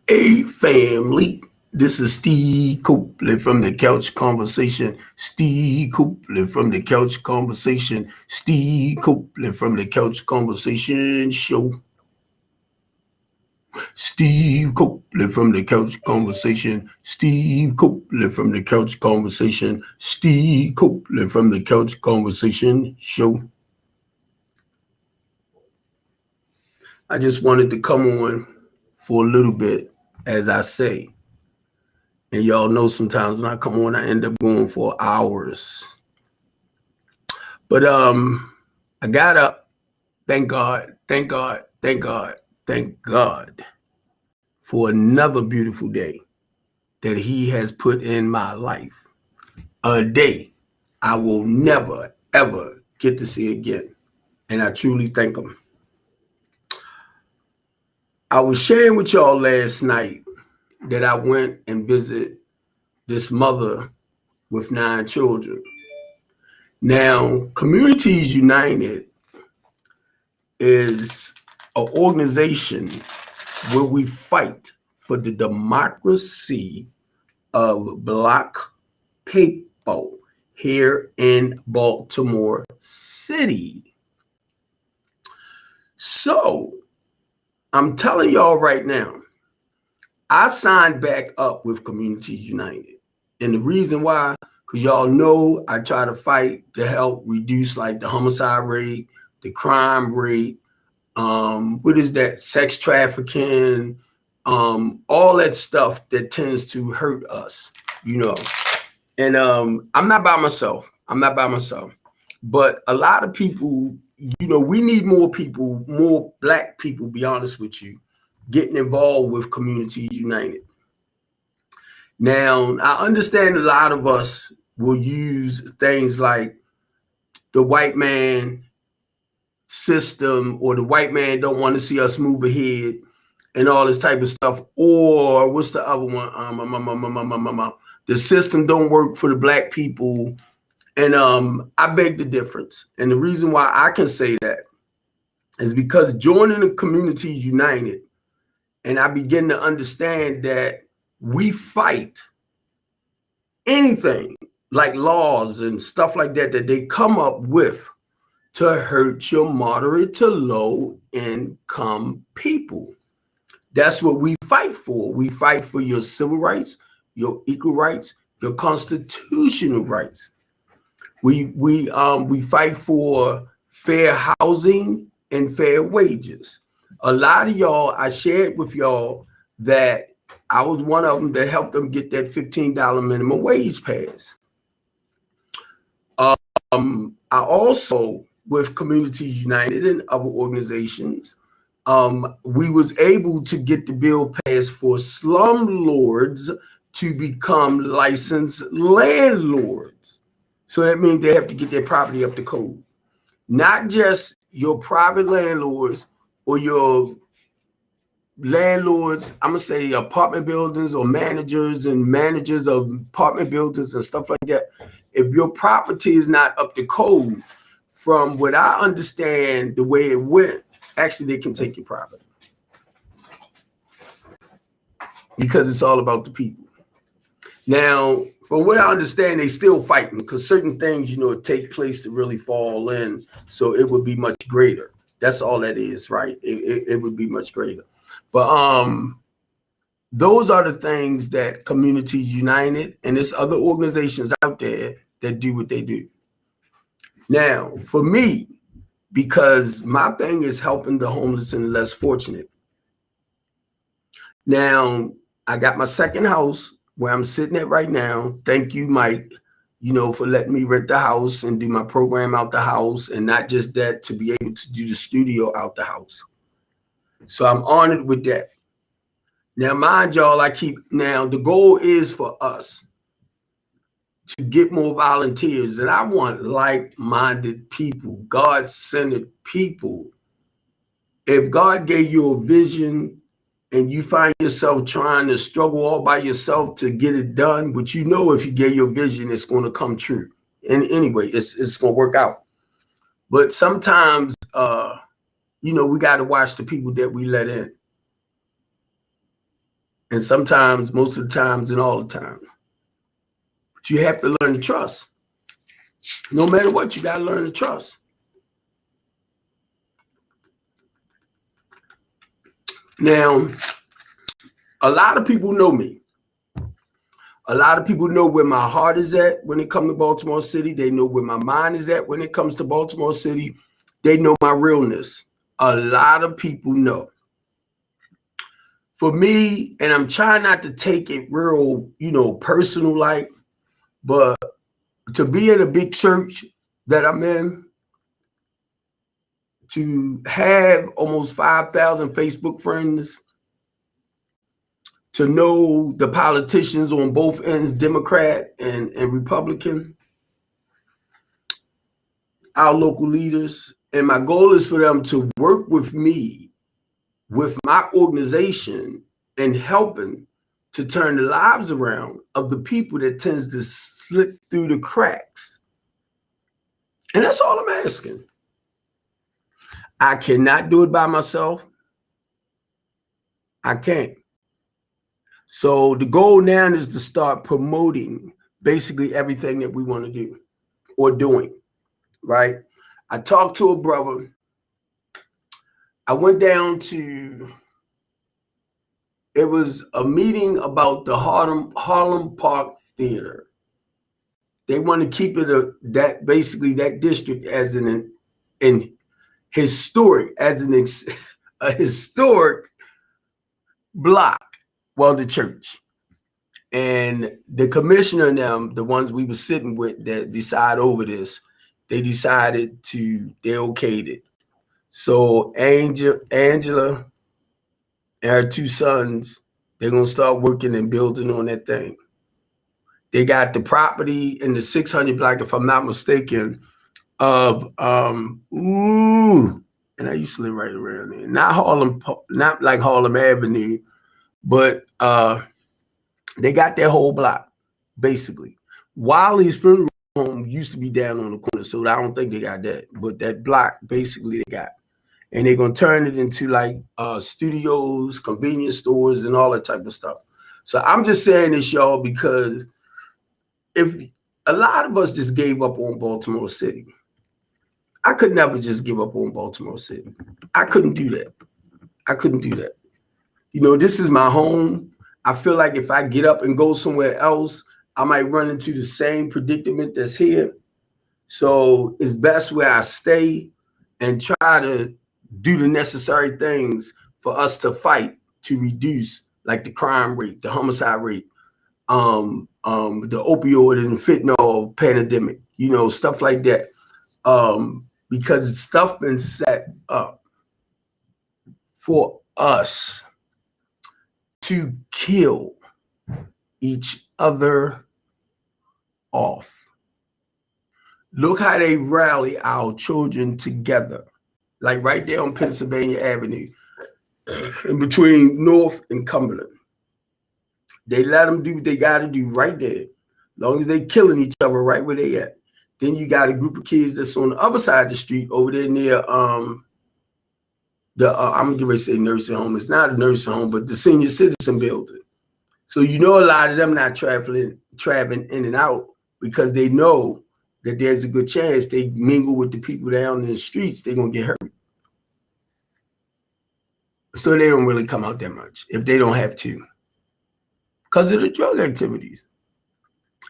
Hey, family. This is Steve Copeland from the Couch Conversation. Steve Copeland from the Couch Conversation. Steve Copeland from the Couch Conversation Show. Steve Copeland from the Couch Conversation. Steve Copeland from the Couch Conversation. Steve Copeland from the Couch Conversation Show. I just wanted to come on for a little bit, as I say. And y'all know sometimes when I come on, I end up going for hours. But I got up. Thank God, thank God, thank God, thank God for another beautiful day that He has put in my life. A day I will never, ever get to see again. And I truly thank Him. I was sharing with y'all last night that I went and visited this mother with 9 children. Now, Communities United is an organization where we fight for the democracy of Black people here in Baltimore City. So, I'm telling y'all right now, I signed back up with Communities United. And the reason why, because y'all know I try to fight to help reduce like the homicide rate, the crime rate, what is that, sex trafficking, all that stuff that tends to hurt us, you know. And I'm not by myself. But a lot of people, you know, we need more people, more Black people, be honest with you, getting involved with Communities United. Now, I understand a lot of us will use things like the white man system, or the white man don't want to see us move ahead and all this type of stuff. Or what's the other one? The system don't work for the Black people. And I beg the difference. And the reason why I can say that is because joining the Communities United, and I begin to understand that we fight anything like laws and stuff like that they come up with to hurt your moderate to low income people. That's what we fight for. We fight for your civil rights, your equal rights, your constitutional rights. We fight for fair housing and fair wages. A lot of y'all, I shared with y'all that I was one of them that helped them get that $15 minimum wage passed. I also, with Communities United and other organizations, we was able to get the bill passed for slumlords to become licensed landlords. So that means they have to get their property up to code. Not just your private landlords or your landlords, I'm gonna say apartment buildings or managers of apartment buildings and stuff like that. If your property is not up to code, from what I understand, the way it went, actually they can take your property because it's all about the people. Now, from what I understand, they still fighting because certain things, you know, take place to really fall in, so it would be much greater. That's all that is, right? It would be much greater. But those are the things that Communities United and there's other organizations out there that do what they do. Now, for me, because my thing is helping the homeless and the less fortunate. Now, I got my second house where I'm sitting at right now. Thank you, Mike, you know, for letting me rent the house and do my program out the house, and not just that, to be able to do the studio out the house. So I'm honored with that. Now, mind y'all, the goal is for us to get more volunteers, and I want like-minded people, God-centered people. If God gave you a vision and you find yourself trying to struggle all by yourself to get it done, but you know if you gave your vision, it's going to come true. And anyway, it's going to work out. But sometimes, you know, we got to watch the people that we let in. And sometimes, most of the times, and all the time. But you have to learn to trust. No matter what, you got to learn to trust. Now, a lot of people know me. A lot of people know where my heart is at when it comes to Baltimore City. They know where my mind is at when it comes to Baltimore City. They know my realness. A lot of people know. For me, and I'm trying not to take it real, personal like, but to be in a big church that I'm in, to have almost 5,000 Facebook friends, to know the politicians on both ends, Democrat and Republican, our local leaders, and my goal is for them to work with me, with my organization, and helping to turn the lives around of the people that tends to slip through the cracks. And that's all I'm asking. I cannot do it by myself. I can't. So the goal now is to start promoting basically everything that we want to do or doing, right? I talked to a brother. I went down to, it was a meeting about the Harlem Park Theater. They want to keep it that district as an historic, a historic block. Well, the church. And the commissioner and them, the ones we were sitting with that decide over this, they decided they okayed it. So Angela and her two sons, they're going to start working and building on that thing. They got the property in the 600 block, if I'm not mistaken, of, and I used to live right around there. Not like Harlem Avenue, but they got that whole block, basically. Wiley's funeral home used to be down on the corner, so I don't think they got that. But that block, basically, they got. And they're going to turn it into like studios, convenience stores, and all that type of stuff. So I'm just saying this, y'all, because if a lot of us just gave up on Baltimore City, I could never just give up on Baltimore City. I couldn't do that. I couldn't do that. This is my home. I feel like if I get up and go somewhere else, I might run into the same predicament that's here. So it's best where I stay and try to do the necessary things for us to fight to reduce like the crime rate, the homicide rate, the opioid and fentanyl pandemic, stuff like that. Because stuff been set up for us to kill each other off. Look how they rally our children together, like right there on Pennsylvania Avenue, in between North and Cumberland. They let them do what they got to do right there, as long as they killing each other right where they at. Then you got a group of kids that's on the other side of the street over there near I'm gonna say nursing home. It's not a nursing home, but the senior citizen building. So a lot of them not traveling in and out because they know that there's a good chance they mingle with the people down in the streets, they're gonna get hurt. So they don't really come out that much if they don't have to, because of the drug activities.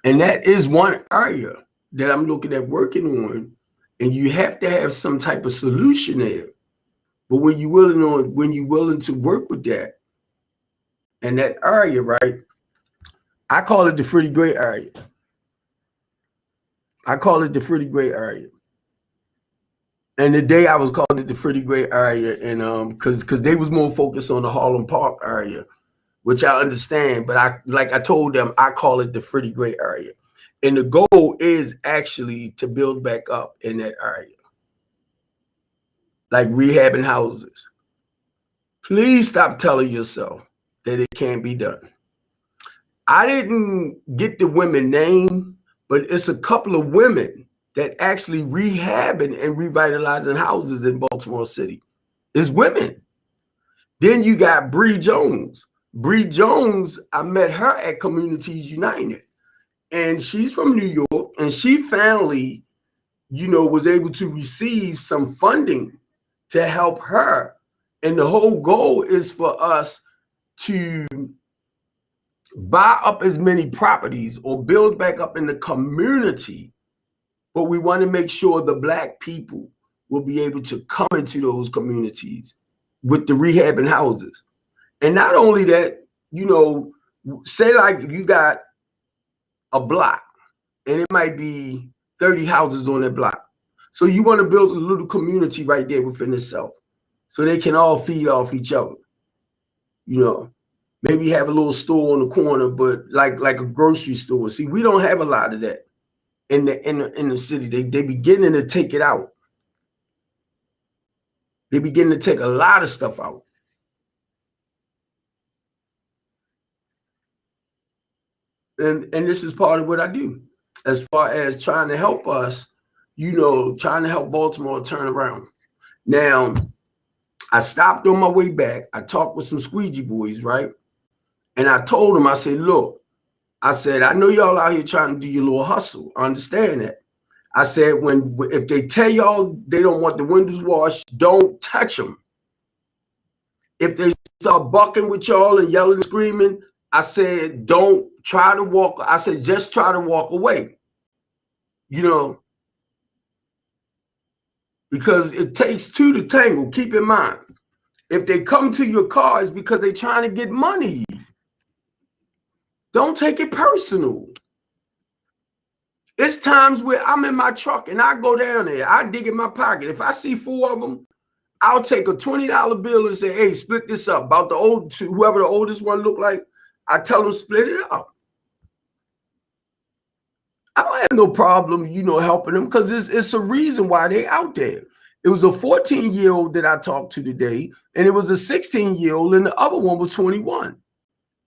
And that is one area that I'm looking at working on, and you have to have some type of solution there. But when you're willing to work with that and that area, right? I call it the Freddie Gray area. And the day I was calling it the Freddie Gray area, and because they was more focused on the Harlem Park area, which I understand, but I told them, I call it the Freddie Gray area. And the goal is actually to build back up in that area, like rehabbing houses. Please stop telling yourself that it can't be done. I didn't get the women name, but it's a couple of women that actually rehabbing and revitalizing houses in Baltimore City. It's women. Then you got Bree Jones. Bree Jones, I met her at Communities United, and she's from New York, and she finally, was able to receive some funding to help her. And the whole goal is for us to buy up as many properties or build back up in the community. But we want to make sure the Black people will be able to come into those communities with the rehabbing houses. And not only that, say like you got a block and it might be 30 houses on that block. So you want to build a little community right there within itself so they can all feed off each other. Maybe have a little store on the corner, but like a grocery store. See, we don't have a lot of that in the city. They beginning to take it out. They begin to take a lot of stuff out. And this is part of what I do as far as trying to help us, trying to help Baltimore turn around. Now, I stopped on my way back. I talked with some squeegee boys, right? And I told them, I said, look, I said, I know y'all out here trying to do your little hustle. I understand that. I said, if they tell y'all they don't want the windows washed, don't touch them. If they start bucking with y'all and yelling and screaming, I said, don't try to walk. I said, just try to walk away. Because it takes two to tangle. Keep in mind, if they come to your car, it's because they're trying to get money. Don't take it personal. It's times where I'm in my truck and I go down there. I dig in my pocket. If I see 4 of them, I'll take a $20 bill and say, hey, split this up. About whoever the oldest one look like, I tell them split it up. I don't have no problem, helping them because it's a reason why they out there. It was a 14-year-old that I talked to today, and it was a 16-year-old, and the other one was 21.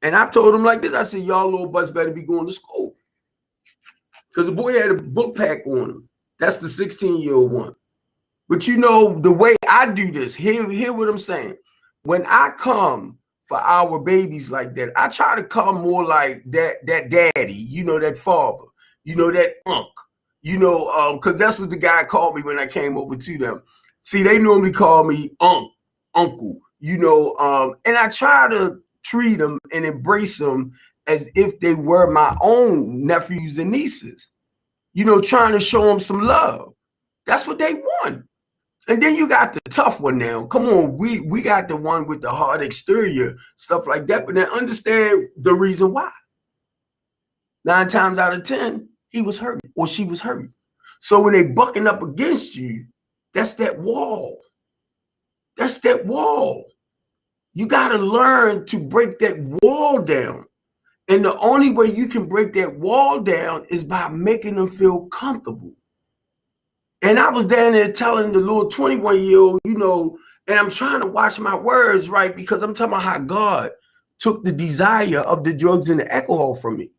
And I told him like this, I said, y'all little butts better be going to school. Because the boy had a book pack on him. That's the 16-year-old one. But the way I do this, hear what I'm saying. When I come for our babies like that, I try to come more like that daddy, that father, that unc, because that's what the guy called me when I came over to them. See, they normally call me uncle, and I try to treat them and embrace them as if they were my own nephews and nieces, trying to show them some love. That's what they want. And then you got the tough one now. Come on, we got the one with the hard exterior, stuff like that, but then understand the reason why. 9 times out of 10, he was hurt or she was hurt. So when they bucking up against you, that's that wall. That's that wall. You got to learn to break that wall down. And the only way you can break that wall down is by making them feel comfortable. And I was down there telling the little 21-year-old, and I'm trying to watch my words, right? Because I'm talking about how God took the desire of the drugs and the alcohol from me.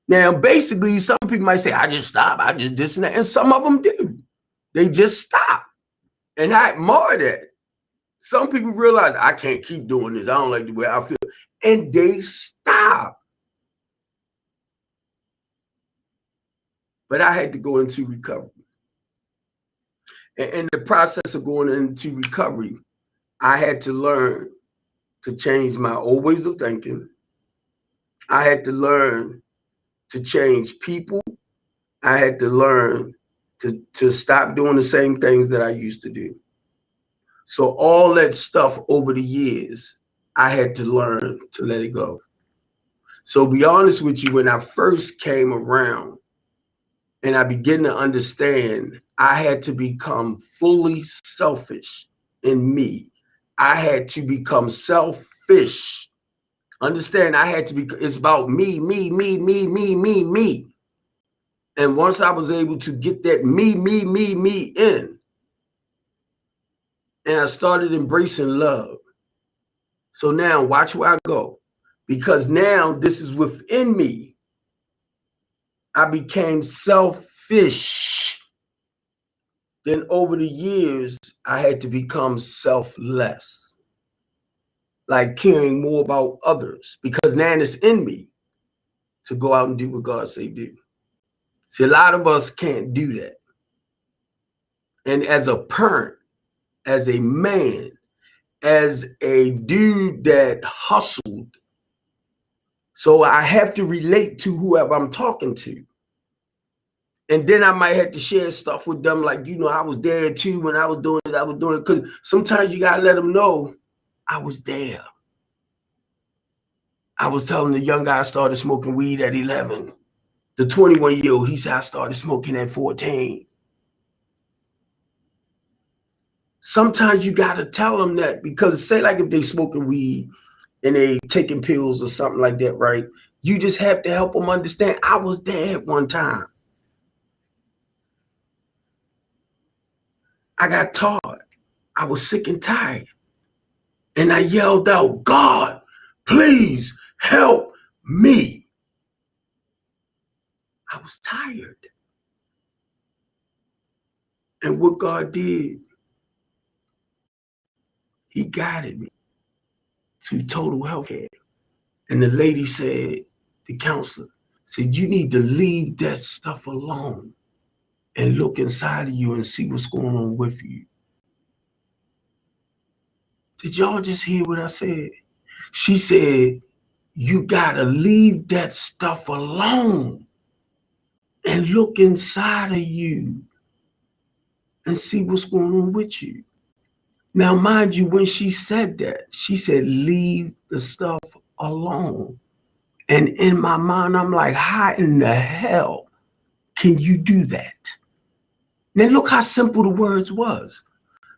Now, basically, some people might say, I just stop. I just this and that. And some of them do. They just stop. And I admire that. Some people realize I can't keep doing this. I don't like the way I feel. And they stop. But I had to go into recovery. And in the process of going into recovery, I had to learn to change my old ways of thinking. I had to learn to change people. I had to learn to stop doing the same things that I used to do. So all that stuff over the years, I had to learn to let it go. So be honest with you, when I first came around and I began to understand, I had to become fully selfish in me. I had to become selfish. Understand, I had to be, it's about me. And once I was able to get that me in, and I started embracing love. So now watch where I go. Because now this is within me. I became selfish. Then over the years, I had to become selfless. like caring more about others, because now it's in me to go out and do what God say do. See, a lot of us can't do that. And as a parent, as a man, as a dude that hustled, so I have to relate to whoever I'm talking to. And then I might have to share stuff with them, like, I was there too when I was doing it. I was doing it, because sometimes you got to let them know I was there. I was telling the young guy I started smoking weed at 11. The 21-year-old, he said I started smoking at 14. Sometimes you got to tell them that, because say like if they smoking weed and they taking pills or something like that, right? You just have to help them understand I was there at one time. I got taught. I was sick and tired. And I yelled out, God, please help me. I was tired. And what God did, he guided me to total health care. And the lady said, the counselor said, you need to leave that stuff alone and look inside of you and see what's going on with you. Did y'all just hear what I said? She said, you gotta leave that stuff alone and look inside of you and see what's going on with you. Now, mind you, when she said that, she said, leave the stuff alone. And in my mind, I'm like, how in the hell can you do that? Now, look how simple the words was.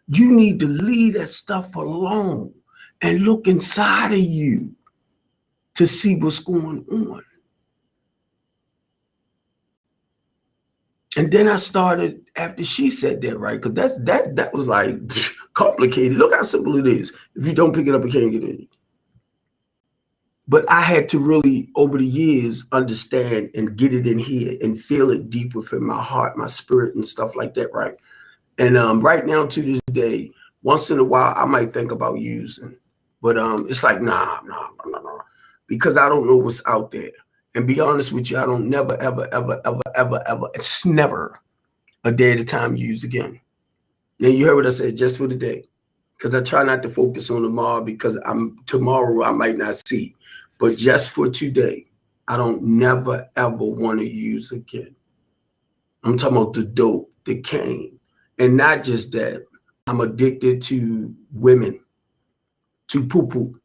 You need to leave that stuff alone and look inside of you to see what's going on. And then I started, after she said that, right? Because that was like complicated. Look how simple it is. If you don't pick it up, you can't get it. But I had to really, over the years, understand and get it in here and feel it deep within my heart, my spirit, and stuff like that, right? And right now, to this day, once in a while, I might think about using, but it's like, nah, because I don't know what's out there. And be honest with you, I don't never, ever, it's never a day at a time use again. Now, you heard what I said, just for the day, because I try not to focus on tomorrow, because tomorrow I might not see. But just for today, I don't never, ever want to use again. I'm talking about the dope, the cane. And not just that, I'm addicted to women, to poo-poo.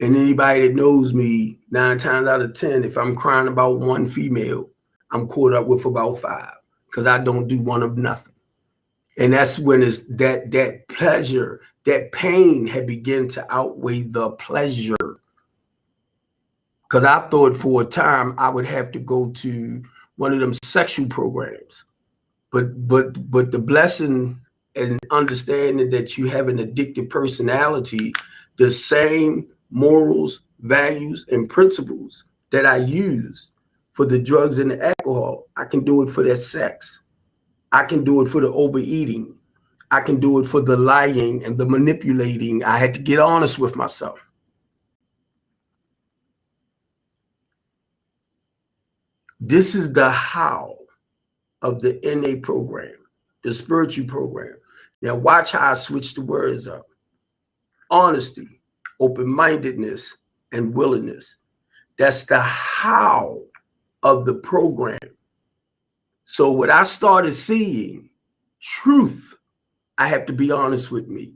And anybody that knows me, 9 times out of 10, if I'm crying about one female, I'm caught up with about 5, because I don't do one of nothing. And that's when it's that pleasure, that pain had begun to outweigh the pleasure. Because I thought for a time I would have to go to one of them sexual programs. But the blessing and understanding that you have an addictive personality, the same morals, values, and principles that I use for the drugs and the alcohol, I can do it for that sex. I can do it for the overeating. I can do it for the lying and the manipulating. I had to get honest with myself. This is the how of the NA program, the spiritual program. Now watch how I switch the words up. Honesty, open-mindedness, and willingness. That's the how of the program. So what I started seeing, truth, I have to be honest with me.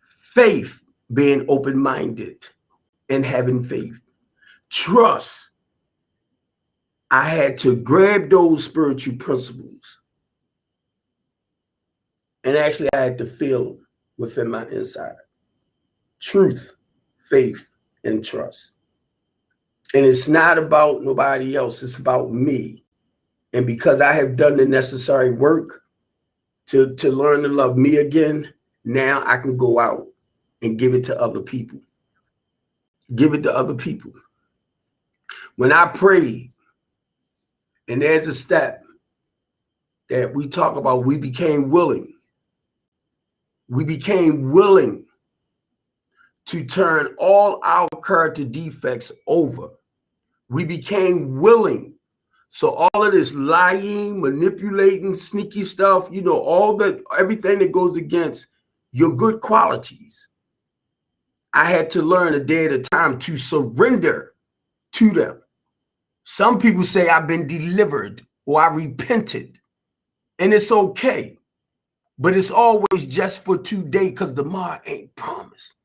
Faith, being open-minded and having faith. Trust, I had to grab those spiritual principles. And actually, I had to feel them within my inside. Truth, faith, and trust. And it's not about nobody else. It's about me. And because I have done the necessary work to learn to love me again, now I can go out and give it to other people. Give it to other people. When I prayed, and there's a step that we talk about, we became willing. We became willing to turn all our character defects over. We became willing. So all of this lying, manipulating, sneaky stuff, you know, everything that goes against your good qualities, I had to learn a day at a time to surrender to them. Some people say I've been delivered or I repented, and it's okay. But it's always just for today, because tomorrow ain't promised.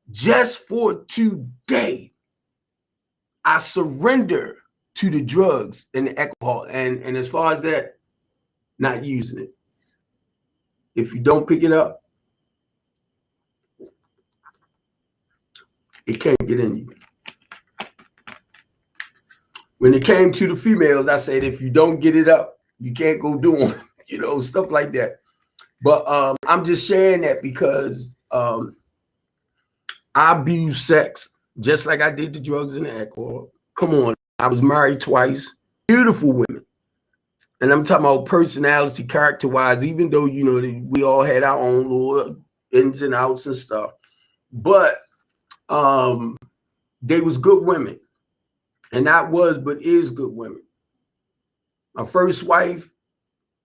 Just for today, I surrender to the drugs and the alcohol. And as far as that, not using it. If you don't pick it up, it can't get in you. When it came to the females, I said, if you don't get it up, you can't go do them, you know, stuff like that. But I'm just sharing that because I abuse sex just like I did the drugs and the alcohol. Come on. I was married twice. Beautiful women. And I'm talking about personality, character-wise, even though, you know, we all had our own little ins and outs and stuff. But they was good women. And not was, but is good women. My first wife,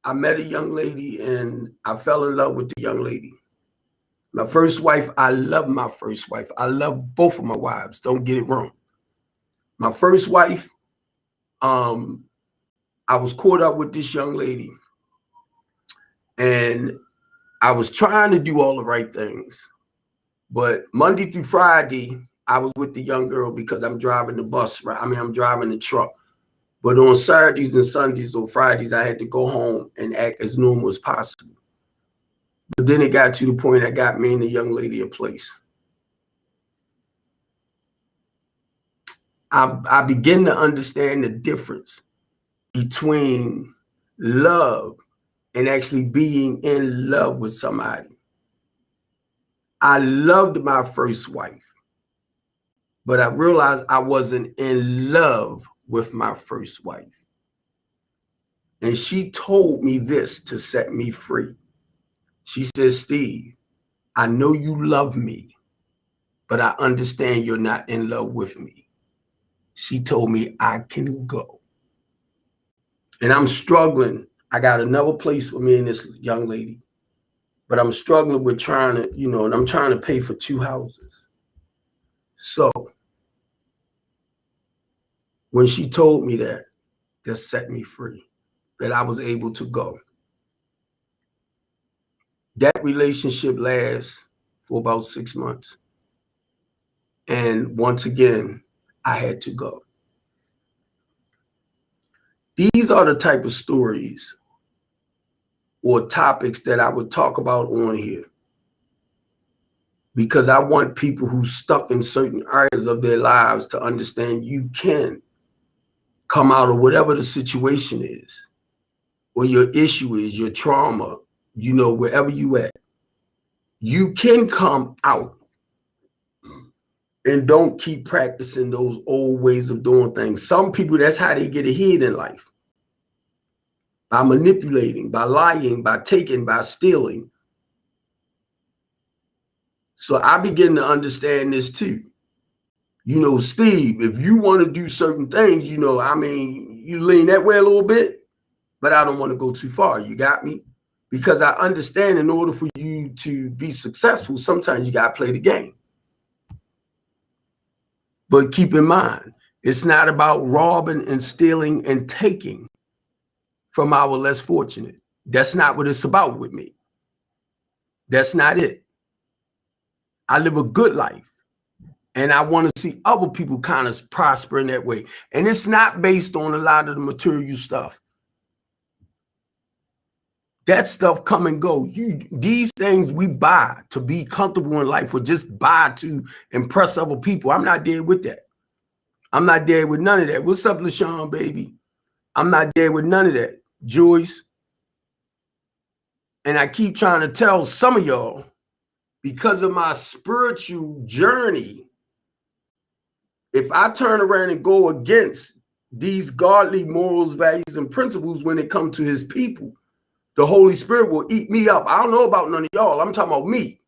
I met a young lady and I fell in love with the young lady. My first wife, I love my first wife. I love both of my wives. Don't get it wrong. My first wife, I was caught up with this young lady and I was trying to do all the right things. But Monday through Friday, I was with the young girl because I'm driving the bus, right? I mean, I'm driving the truck. But on Saturdays and Sundays or Fridays, I had to go home and act as normal as possible. But then it got to the point that got me and the young lady a place. I began to understand the difference between love and actually being in love with somebody. I loved my first wife, but I realized I wasn't in love with my first wife. And she told me this to set me free. She said, Steve, I know you love me, but I understand you're not in love with me. She told me I can go. And I'm struggling. I got another place for me and this young lady, but I'm struggling with trying to, you know, and I'm trying to pay for 2 houses. So when she told me that set me free, that I was able to go. That relationship lasts for about 6 months. And once again, I had to go. These are the type of stories or topics that I would talk about on here, because I want people who stuck in certain areas of their lives to understand you can come out of whatever the situation is, or your issue is, your trauma, you know, wherever you at. You can come out and don't keep practicing those old ways of doing things. Some people, that's how they get ahead in life. By manipulating, by lying, by taking, by stealing. So I begin to understand this too. You know, Steve, if you want to do certain things, you know, I mean, you lean that way a little bit, but I don't want to go too far. You got me? Because I understand in order for you to be successful, sometimes you got to play the game. But keep in mind, it's not about robbing and stealing and taking from our less fortunate. That's not what it's about with me. That's not it. I live a good life. And I want to see other people kind of prosper in that way. And it's not based on a lot of the material stuff. That stuff come and go. These things we buy to be comfortable in life, or just buy to impress other people. I'm not there with that. I'm not there with none of that. What's up, LaShawn, baby? I'm not there with none of that. Joyce. And I keep trying to tell some of y'all, because of my spiritual journey, if I turn around and go against these godly morals, values, and principles when it comes to his people, the Holy Spirit will eat me up. I don't know about none of y'all. I'm talking about me.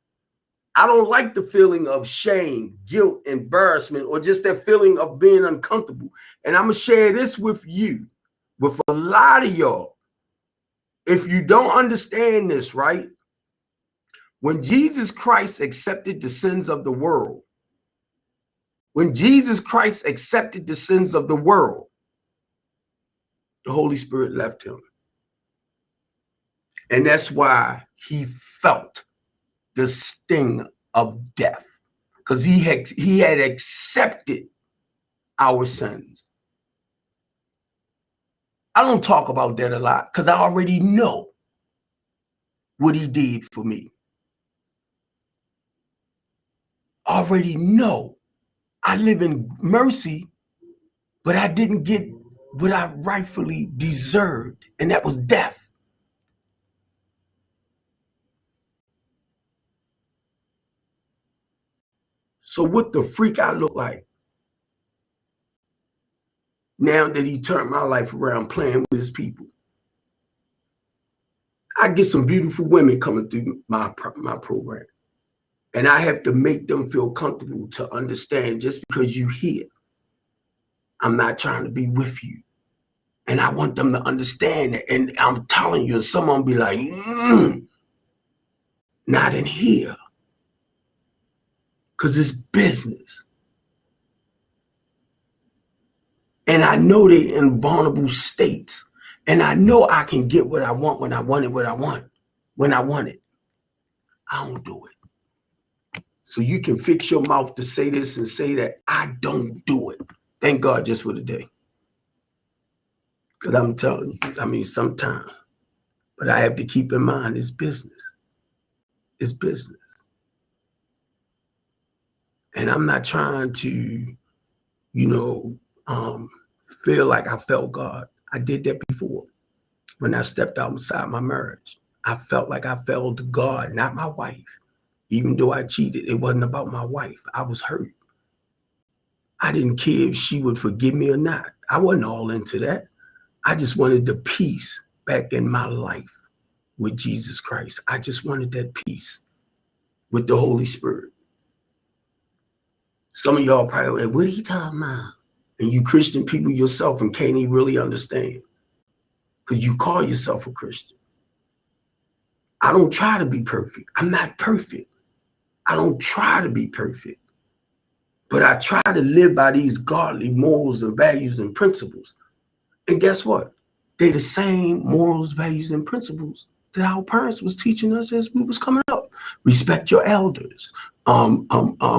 I don't like the feeling of shame, guilt, embarrassment, or just that feeling of being uncomfortable. And I'm going to share this with you, with a lot of y'all. If you don't understand this, right? When Jesus Christ accepted the sins of the world, when Jesus Christ accepted the sins of the world, the Holy Spirit left him. And that's why he felt the sting of death, because he had accepted our sins. I don't talk about that a lot because I already know what he did for me. I already know. I live in mercy, but I didn't get what I rightfully deserved, and that was death. So what the freak I look like now that he turned my life around playing with his people? I get some beautiful women coming through my program, and I have to make them feel comfortable to understand just because you here, I'm not trying to be with you. And I want them to understand it. And I'm telling you, someone be like, not in here. Because it's business. And I know they're in vulnerable states. And I know I can get what I want when I want it, when I want it. I don't do it. So you can fix your mouth to say this and say that. I don't do it. Thank God just for the day. Because I'm telling you, I mean, sometimes. But I have to keep in mind it's business. It's business. And I'm not trying to, feel like I felt God. I did that before when I stepped outside my marriage. I felt like I felt God, not my wife. Even though I cheated, it wasn't about my wife. I was hurt. I didn't care if she would forgive me or not. I wasn't all into that. I just wanted the peace back in my life with Jesus Christ. I just wanted that peace with the Holy Spirit. Some of y'all probably like, what are you talking about? And you Christian people yourself and can't even really understand because you call yourself a Christian. I don't try to be perfect. I'm not perfect. I don't try to be perfect. But I try to live by these godly morals and values and principles. And guess what? They're the same morals, values, and principles that our parents was teaching us as we was coming up. Respect your elders.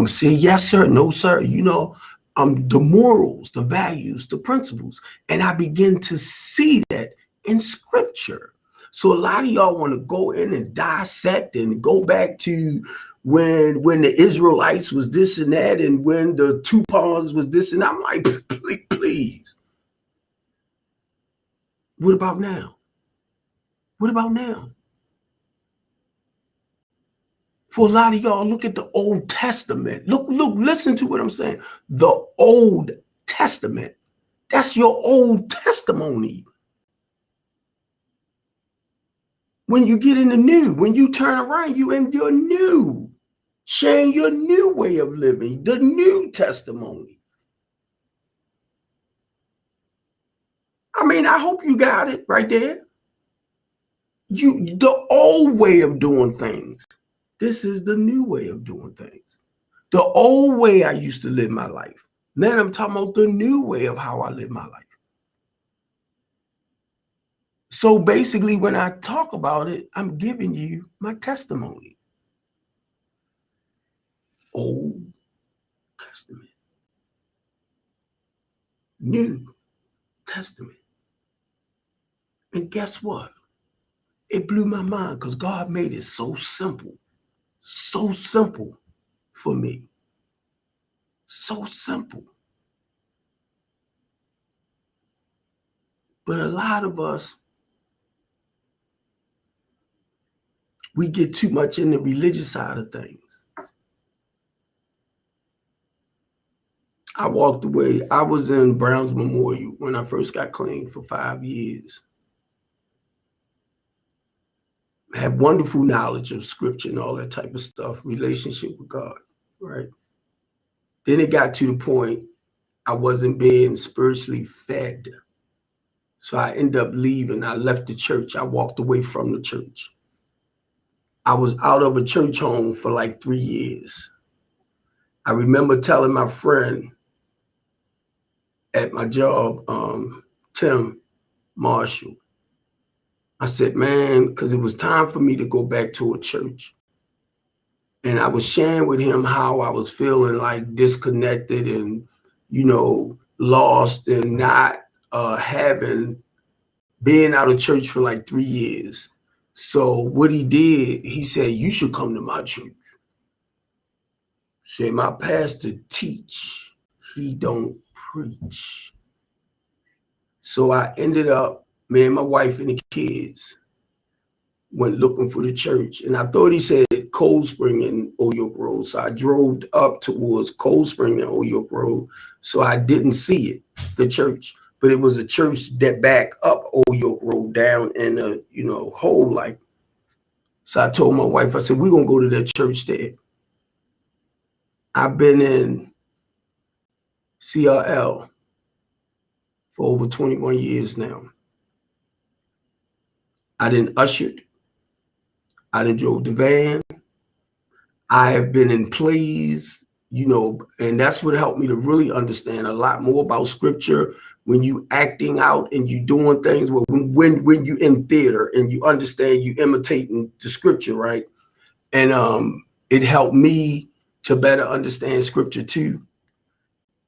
Say yes, sir, no, sir. The morals, the values, the principles. And I begin to see that in scripture. So a lot of y'all want to go in and dissect and go back to when the Israelites was this and that, and when the two pawns was this, and I'm like, please. What about now? What about now? For a lot of y'all, look at the Old Testament. Look, listen to what I'm saying. The Old Testament. That's your old testimony. When you get in the new, when you turn around, you in your new, sharing your new way of living, the new testimony. I mean, I hope you got it right there. The old way of doing things. This is the new way of doing things. The old way I used to live my life. Now I'm talking about the new way of how I live my life. So basically, when I talk about it, I'm giving you my testimony. Old Testament. New Testament. And guess what? It blew my mind because God made it so simple for me. So simple. But a lot of us, we get too much in the religious side of things. I walked away. I was in Brown's Memorial when I first got clean for 5 years. I had wonderful knowledge of scripture and all that type of stuff, relationship with God, right? Then it got to the point I wasn't being spiritually fed. So I ended up leaving. I left the church. I walked away from the church. I was out of a church home for like 3 years. I remember telling my friend at my job, Tim Marshall, I said, man, because it was time for me to go back to a church. And I was sharing with him how I was feeling like disconnected and, lost and not being out of church for like 3 years. So what he did, he said, you should come to my church. Said, my pastor teach, he don't preach. So I ended up, me and my wife and the kids went looking for the church. And I thought he said Cold Spring and Oak Road. So I drove up towards Cold Spring and Oak Road. So I didn't see it, the church. But it was a church that backed up Oak Road down in a, hole like. So I told my wife, I said, we're going to go to that church there. I've been in CRL for over 21 years now. I done ushered. I done drove the van. I have been in plays, and that's what helped me to really understand a lot more about scripture. When you acting out and you doing things, when you in theater and you understand you imitating the scripture, right? And it helped me to better understand scripture too.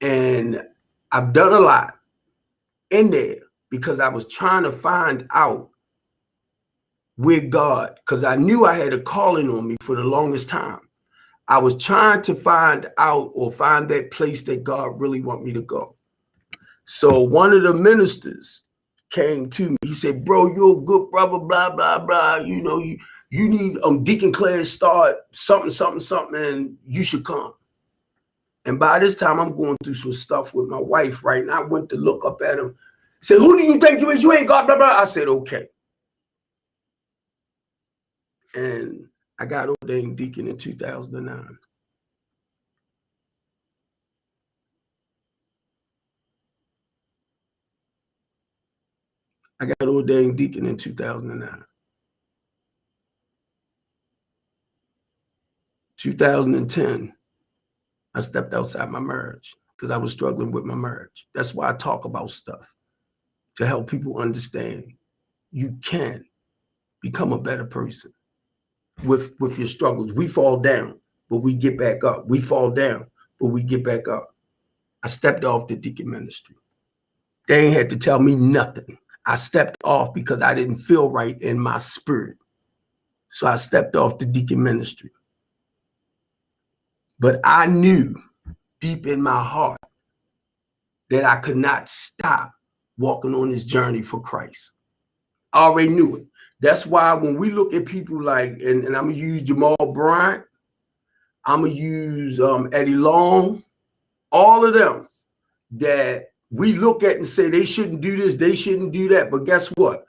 And I've done a lot in there because I was trying to find out with God, because I knew I had a calling on me for the longest time. I was trying to find out or find that place that God really want me to go. So one of the ministers came to me. He said, bro, you're a good brother, blah, blah, blah. You need Deacon Claire start something, and you should come. And by this time, I'm going through some stuff with my wife, right? And I went to look up at him. Said, who do you think you is? You ain't God, blah, blah. I said, okay. And I got ordained deacon in 2009. I got ordained deacon in 2009. 2010, I stepped outside my marriage because I was struggling with my marriage. That's why I talk about stuff, to help people understand you can become a better person with your struggles. We fall down, but we get back up. We fall down, but we get back up. I stepped off the deacon ministry. They ain't had to tell me nothing. I stepped off because I didn't feel right in my spirit. So I stepped off the deacon ministry. But I knew deep in my heart that I could not stop walking on this journey for Christ. I already knew it. That's why when we look at people like, and I'm going to use Jamal Bryant, I'm going to use Eddie Long, all of them that we look at and say they shouldn't do this, they shouldn't do that. But guess what?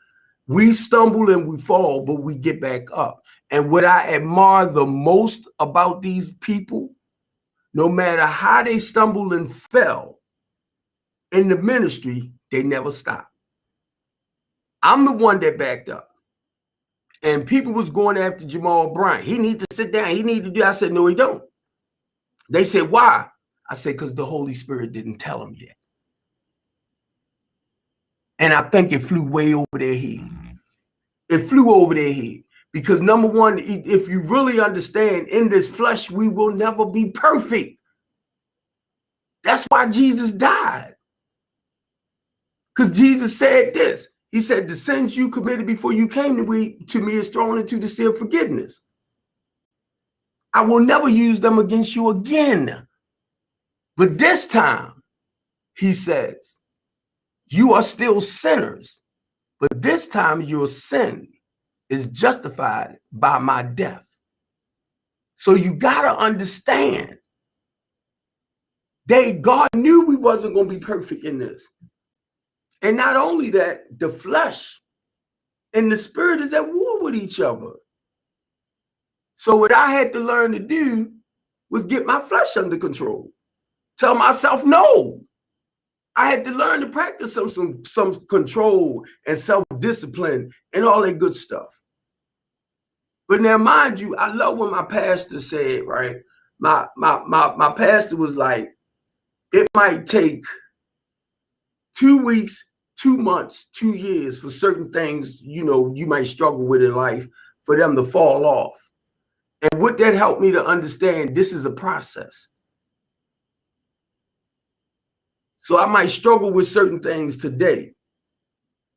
We stumble and we fall, but we get back up. And what I admire the most about these people, no matter how they stumbled and fell in the ministry, they never stopped. I'm the one that backed up. And people was going after Jamal Bryant. He need to sit down. He need to do. I said, no, he don't. They said, why? I said, because the Holy Spirit didn't tell him yet. And I think it flew way over their head. It flew over their head. Because number one, if you really understand, in this flesh, we will never be perfect. That's why Jesus died. Because Jesus said this. He said, the sins you committed before you came to me is thrown into the sea of forgiveness. I will never use them against you again. But this time, he says, you are still sinners. But this time your sin is justified by my death. So you got to understand, God knew we wasn't going to be perfect in this. And not only that, the flesh and the spirit is at war with each other. So what I had to learn to do was get my flesh under control. Tell myself no. I had to learn to practice some control and self-discipline and all that good stuff. But now, mind you, I love what my pastor said, right? My pastor was like, it might take 2 weeks, 2 months, 2 years for certain things, you might struggle with in life for them to fall off. And what that helped me to understand, this is a process. So I might struggle with certain things today,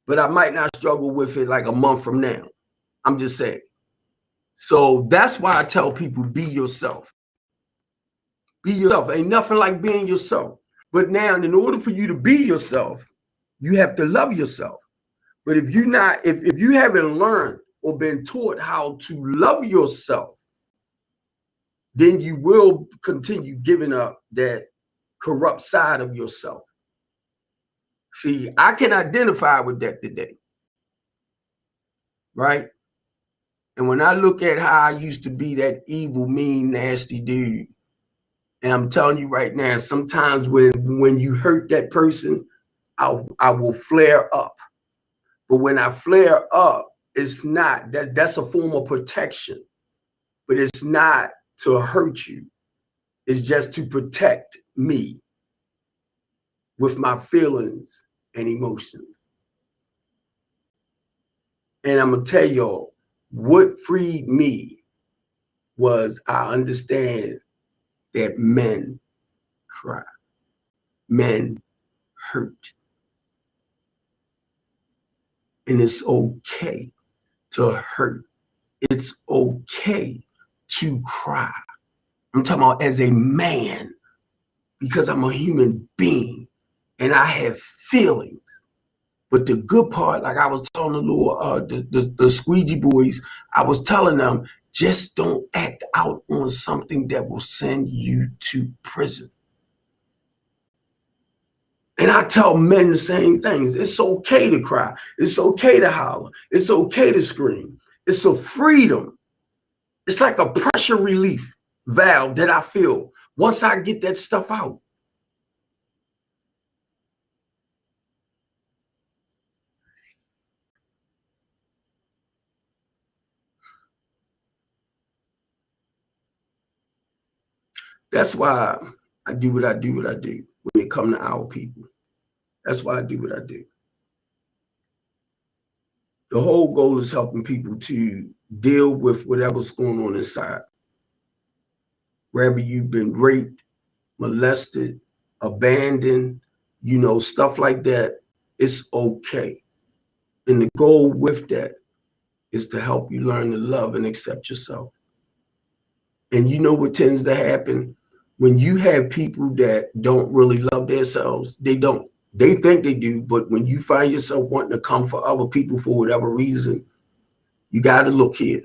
but I might not struggle with it like a month from now. I'm just saying. So that's why I tell people, be yourself. Be yourself. Ain't nothing like being yourself. But now, in order for you to be yourself, you have to love yourself. But if you're not, if you haven't learned or been taught how to love yourself, then you will continue giving up that corrupt side of yourself. See, I can identify with that today, right? And when I look at how I used to be that evil, mean, nasty dude, and I'm telling you right now, sometimes when you hurt that person, I will flare up. But when I flare up, it's not that's a form of protection, but it's not to hurt you. It's just to protect me with my feelings and emotions. And I'm gonna tell y'all, what freed me was I understand that men cry, men hurt. And it's okay to hurt. It's okay to cry. I'm talking about as a man, because I'm a human being and I have feelings. But the good part, like I was telling the little the squeegee boys, I was telling them, just don't act out on something that will send you to prison. And I tell men the same things. It's okay to cry. It's okay to holler. It's okay to scream. It's a freedom. It's like a pressure relief valve that I feel once I get that stuff out. That's why I do what I do when it comes to our people. That's why I do what I do. The whole goal is helping people to deal with whatever's going on inside. Wherever you've been raped, molested, abandoned, stuff like that, it's okay. And the goal with that is to help you learn to love and accept yourself. And you know what tends to happen? When you have people that don't really love themselves, they don't. They think they do, but when you find yourself wanting to come for other people for whatever reason, you got to look here.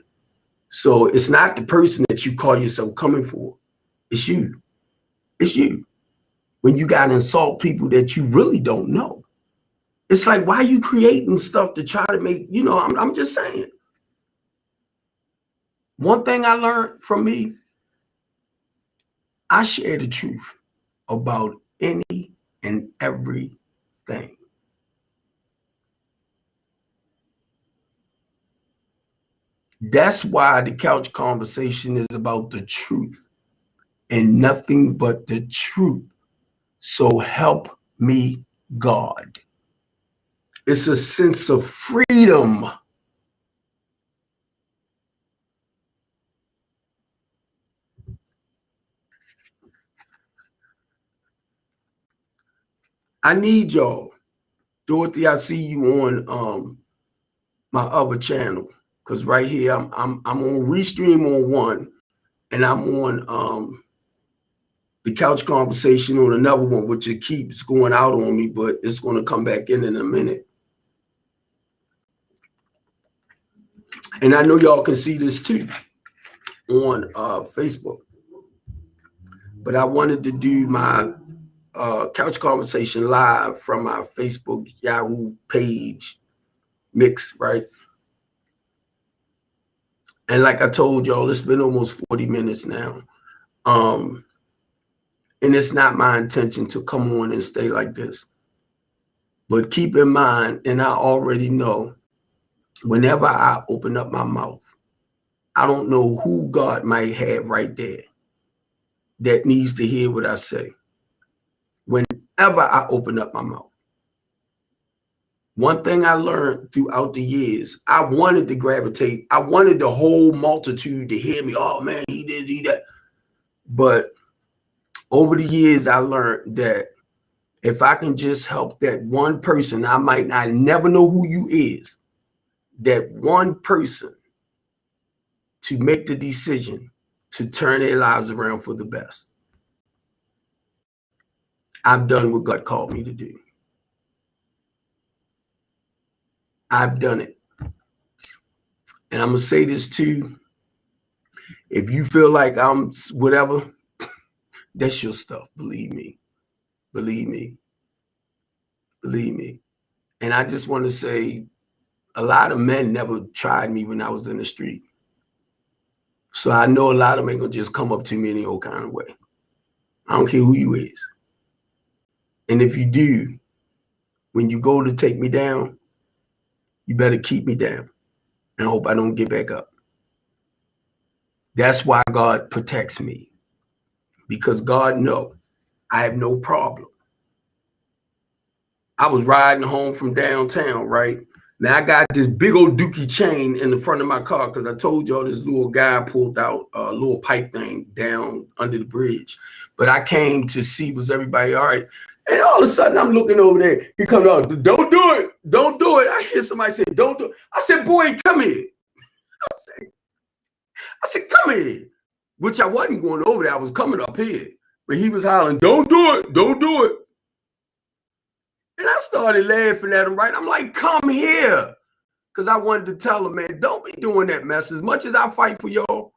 So it's not the person that you call yourself coming for. It's you. It's you. When you got to insult people that you really don't know. It's like, why are you creating stuff to try to make, I'm just saying. One thing I learned from me, I share the truth about any and everything. That's why the couch conversation is about the truth and nothing but the truth. So help me, God. It's a sense of freedom. I need y'all. Dorothy, I see you on my other channel, because right here I'm on Restream on one, and I'm on the couch conversation on another one, which it keeps going out on me, but it's going to come back in a minute. And I know y'all can see this too on Facebook. But I wanted to do my couch conversation live from my Facebook Yahoo page mix, right? And like I told y'all, it's been almost 40 minutes now. And it's not my intention to come on and stay like this. But keep in mind, and I already know, whenever I open up my mouth, I don't know who God might have right there that needs to hear what I say. Whenever I open up my mouth. One thing I learned throughout the years, I wanted to gravitate. I wanted the whole multitude to hear me. Oh man, he did, he that. But over the years, I learned that if I can just help that one person, I never know who you is, that one person to make the decision to turn their lives around for the best. I've done what God called me to do. I've done it. And I'm going to say this too. If you feel like I'm whatever, that's your stuff. Believe me. Believe me. Believe me. And I just want to say, a lot of men never tried me when I was in the street. So I know a lot of them ain't going to just come up to me any old kind of way. I don't care who you is. And if you do, when you go to take me down, you better keep me down and hope I don't get back up. That's why God protects me, because God knows I have no problem. I was riding home from downtown, right? Now I got this big old dookie chain in the front of my car because I told y'all this little guy pulled out a little pipe thing down under the bridge. But I came to see, was everybody all right? And all of a sudden I'm looking over there. He comes out, don't do it. Don't do it. I hear somebody say, don't do it. I said, boy, come here. I said, come here. Which I wasn't going over there. I was coming up here. But he was hollering, don't do it. Don't do it. And I started laughing at him, right? I'm like, come here. Because I wanted to tell him, man, don't be doing that mess. As much as I fight for y'all.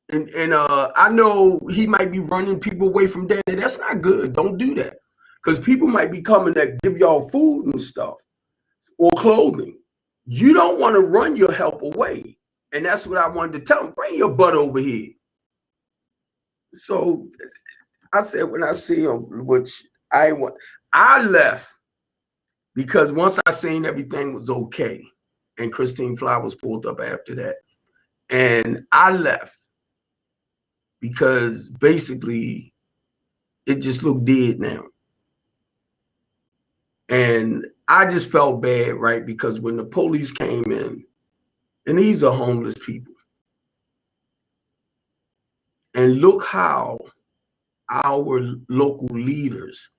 And I know he might be running people away from that. That's not good. Don't do that. Because people might be coming that give y'all food and stuff or clothing. You don't want to run your help away. And that's what I wanted to tell him. Bring your butt over here. So I said, when I see him, which I left because once I seen everything was okay, and Christine Flowers pulled up after that, and I left because basically it just looked dead now. And I just felt bad, right? Because when the police came in, and these are homeless people, and look how our local leaders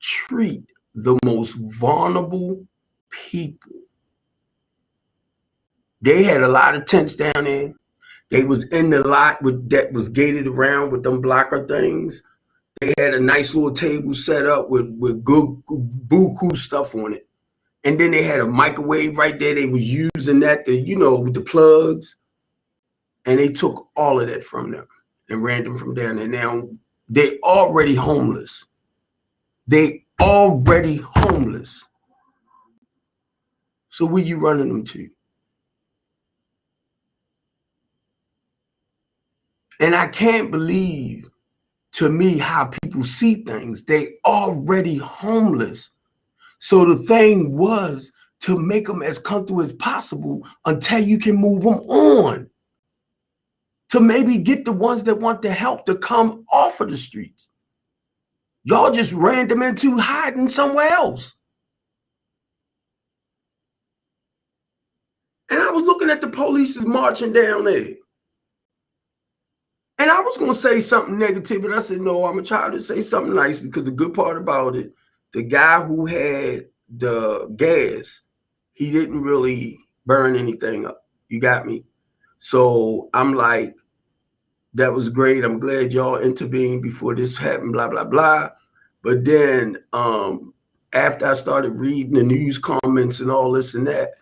treat the most vulnerable people. They had a lot of tents down there. They was in the lot that was gated around with them blocker things. They had a nice little table set up with good buku stuff on it. And then they had a microwave right there. They was using that with the plugs. And they took all of that from them and ran them from down there. Now they already homeless. They already homeless. So where you running them to? And I can't believe, to me, how people see things. They already homeless. So the thing was to make them as comfortable as possible until you can move them on. To maybe get the ones that want the help to come off of the streets. Y'all just ran them into hiding somewhere else. And I was looking at the police marching down there. And I was going to say something negative, but I said, no, I'm going to try to say something nice, because the good part about it, the guy who had the gas, he didn't really burn anything up. You got me? So I'm like, that was great. I'm glad y'all intervened before this happened, blah, blah, blah. But then after I started reading the news comments and all this and that,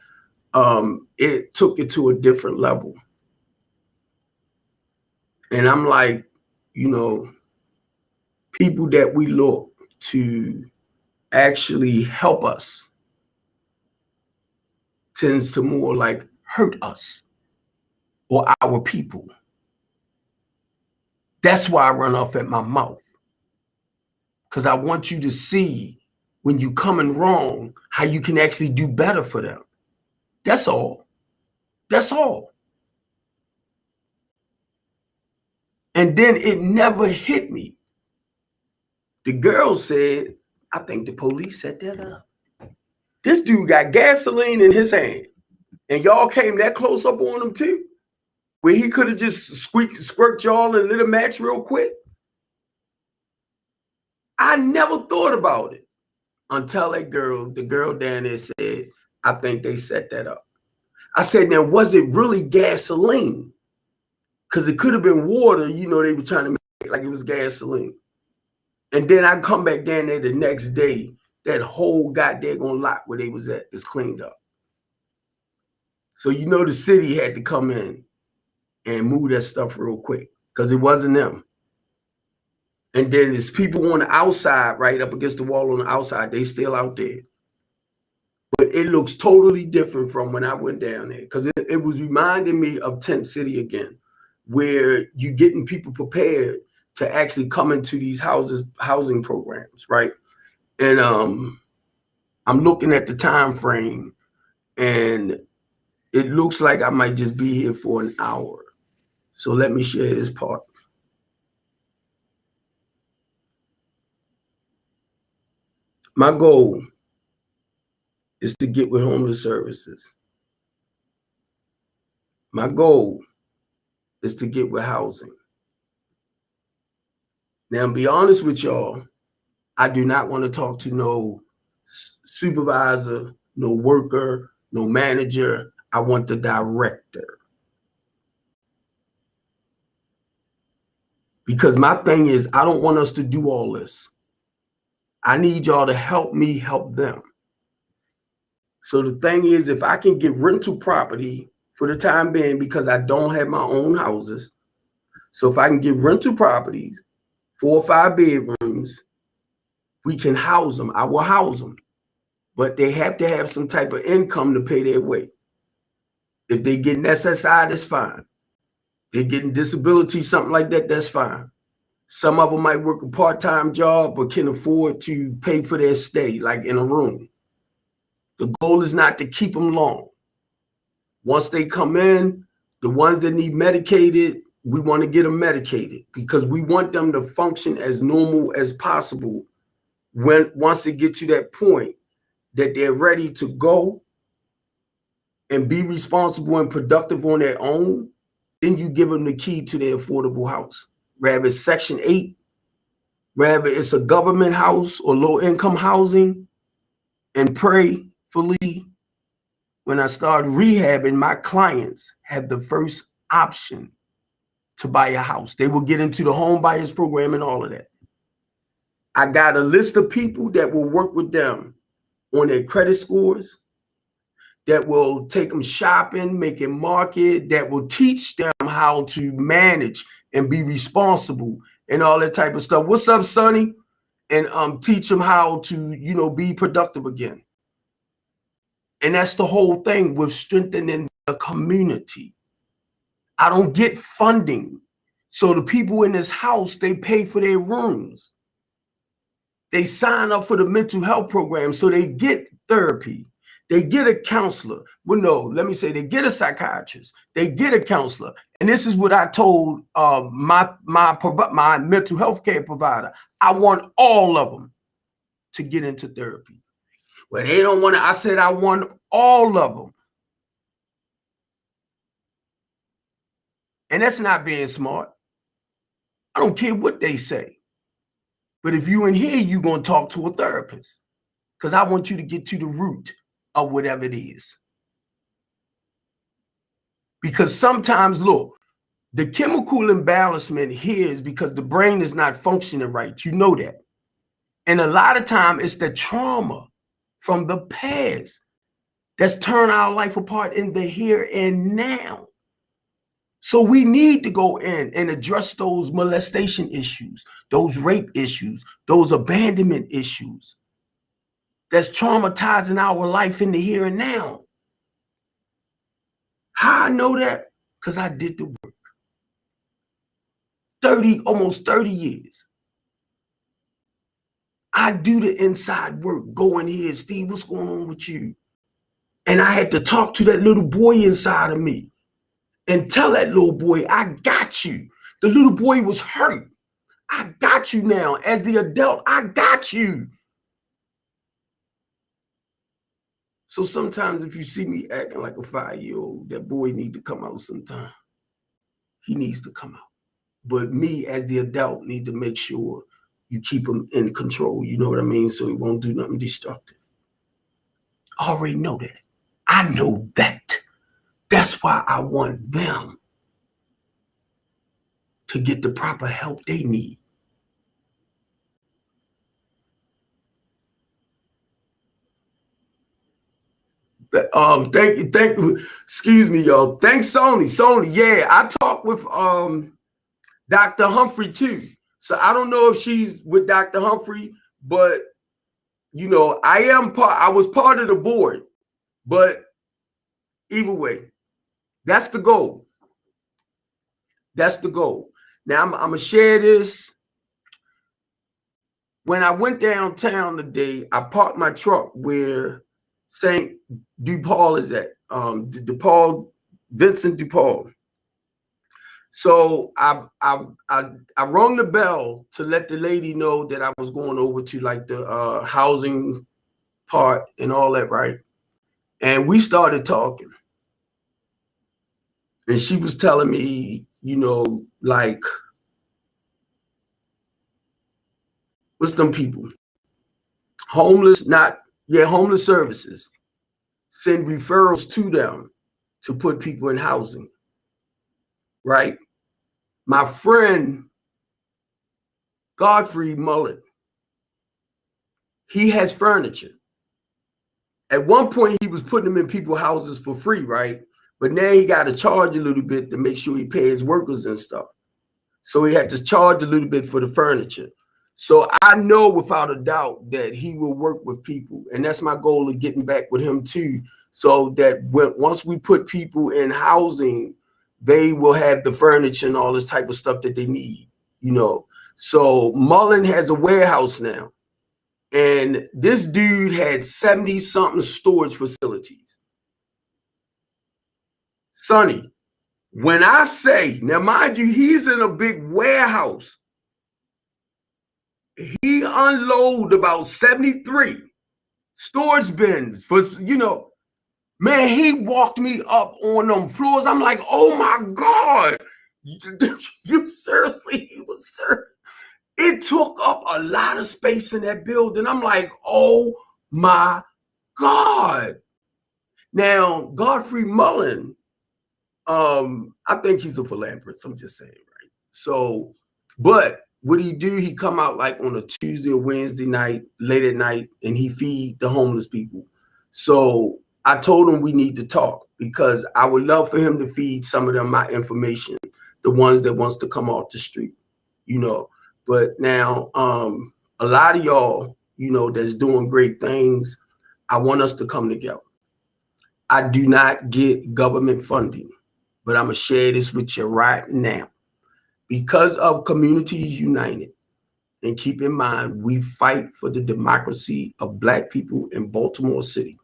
it took it to a different level. And I'm like, people that we look to actually help us tends to more like hurt us or our people. That's why I run off at my mouth. Because I want you to see when you coming wrong, how you can actually do better for them. That's all. That's all. And then it never hit me. The girl said, I think the police set that up. This dude got gasoline in his hand. And y'all came that close up on him too? Where he could have just squirt y'all and lit a match real quick? I never thought about it until the girl down there said, I think they set that up. I said, now, was it really gasoline? Because it could have been water, they were trying to make it like it was gasoline. And then I come back down there the next day, that whole goddamn lot where they was at is cleaned up. So the city had to come in and move that stuff real quick because it wasn't them. And then there's people on the outside, right up against the wall on the outside, they still out there. But it looks totally different from when I went down there because it was reminding me of Tent City again, where you're getting people prepared to actually come into these housing programs, right? And I'm looking at the time frame, and it looks like I might just be here for an hour. So let me share this part. My goal is to get with homeless services. My goal is to get with housing. Now, be honest with y'all, I do not want to talk to no supervisor, no worker, no manager. I want the director. Because my thing is, I don't want us to do all this. I need y'all to help me help them. So the thing is, if I can get rental property for the time being, because I don't have my own houses. So if I can get rental properties, 4 or 5 bedrooms, we can house them. I will house them. But they have to have some type of income to pay their way. If they get an SSI, that's fine. They're getting disability, something like that, that's fine. Some of them might work a part-time job but can afford to pay for their stay, like in a room. The goal is not to keep them long. Once they come in, the ones that need medicated, we want to get them medicated because we want them to function as normal as possible once they get to that point that they're ready to go and be responsible and productive on their own. Then you give them the key to their affordable house. Whether it's Section 8, whether it's a government house or low-income housing, and prayerfully, when I start rehabbing, my clients have the first option to buy a house. They will get into the home buyers program and all of that. I got a list of people that will work with them on their credit scores, that will take them shopping, make it market, that will teach them how to manage and be responsible and all that type of stuff. What's up, Sonny? And teach them how to, be productive again. And that's the whole thing with strengthening the community. I don't get funding. So the people in this house, they pay for their rooms. They sign up for the mental health program, so they get therapy. They get a counselor. Well, no, let me say they get a psychiatrist. They get a counselor. And this is what I told my mental health care provider. I want all of them to get into therapy. Well, they don't want to. I said I want all of them. And that's not being smart. I don't care what they say. But if you in here, you're going to talk to a therapist because I want you to get to the root of whatever it is. Because sometimes, look, the chemical imbalancement here is because the brain is not functioning right. You know that. And a lot of time it's the trauma from the past that's turned our life apart in the here and now. So we need to go in and address those molestation issues, those rape issues, those abandonment issues that's traumatizing our life in the here and now. How I know that? Because I did the work. Almost 30 years. I do the inside work. Go in here, Steve, what's going on with you? And I had to talk to that little boy inside of me and tell that little boy, I got you. The little boy was hurt. I got you now. As the adult, I got you. So sometimes if you see me acting like a 5-year-old, that boy needs to come out sometime. He needs to come out. But me as the adult need to make sure you keep him in control. You know what I mean? So he won't do nothing destructive. I already know that. I know that. That's why I want them to get the proper help they need. Thank you. Excuse me, y'all. Thanks, Sony. Yeah, I talked with Dr. Humphrey too. So I don't know if she's with Dr. Humphrey, but you know, I was part of the board, but either way, that's the goal. That's the goal. Now I'm gonna share this. When I went downtown today, I parked my truck where St. DePaul is at, Vincent DePaul. So I rung the bell to let the lady know that I was going over to like the housing part and all that, right? And we started talking. And she was telling me, you know, like, what's them people? Homeless services send referrals to them to put people in housing, right? My friend Godfrey Mullen, he has furniture. At one point, he was putting them in people's houses for free, right? But now he got to charge a little bit to make sure he pays workers and stuff. So he had to charge a little bit for the furniture. So I know without a doubt that he will work with people. And that's my goal of getting back with him too. So that once we put people in housing, they will have the furniture and all this type of stuff that they need, you know. So Mullen has a warehouse now. And this dude had 70-something storage facilities. Sonny, when I say, now mind you, he's in a big warehouse. He unloaded about 73 storage bins for, you know, man, he walked me up on them floors. I'm like, oh my God, you seriously, he was serious. It took up a lot of space in that building. I'm like, oh my God. Now, Godfrey Mullen, I think he's a philanthropist. I'm just saying, right? So, but what he do, he come out like on a Tuesday or Wednesday night, late at night, and he feed the homeless people. So I told him we need to talk because I would love for him to feed some of them my information, the ones that wants to come off the street, you know. But now a lot of y'all, you know, that's doing great things, I want us to come together. I do not get government funding, but I'm going to share this with you right now. Because of Communities United, and keep in mind, we fight for the democracy of Black people in Baltimore City.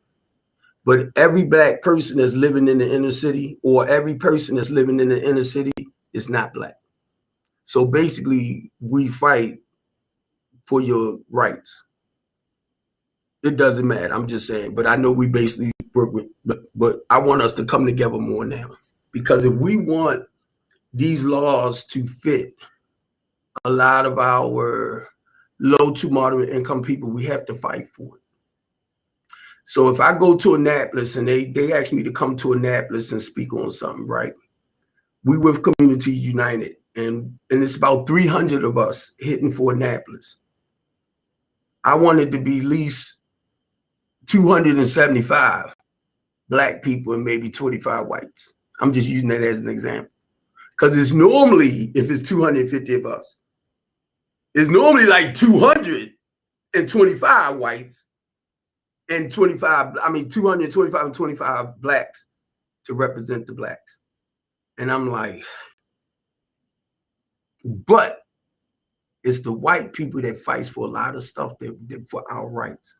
But every Black person that's living in the inner city or every person that's living in the inner city is not Black. So basically, we fight for your rights. It doesn't matter. I'm just saying. But I know we basically work with, but I want us to come together more now. Because if we want these laws to fit a lot of our low to moderate income people, we have to fight for it. So if I go to Annapolis and they ask me to come to Annapolis and speak on something, right? We with Communities United, and it's about 300 of us hitting for Annapolis. I wanted to be at least 275 Black people and maybe 25 whites. I'm just using that as an example. Because it's normally, if it's 250 of us, it's normally like 225 whites and 225 and 25 Blacks to represent the blacks. And I'm like, but it's the white people that fights for a lot of stuff that for our rights.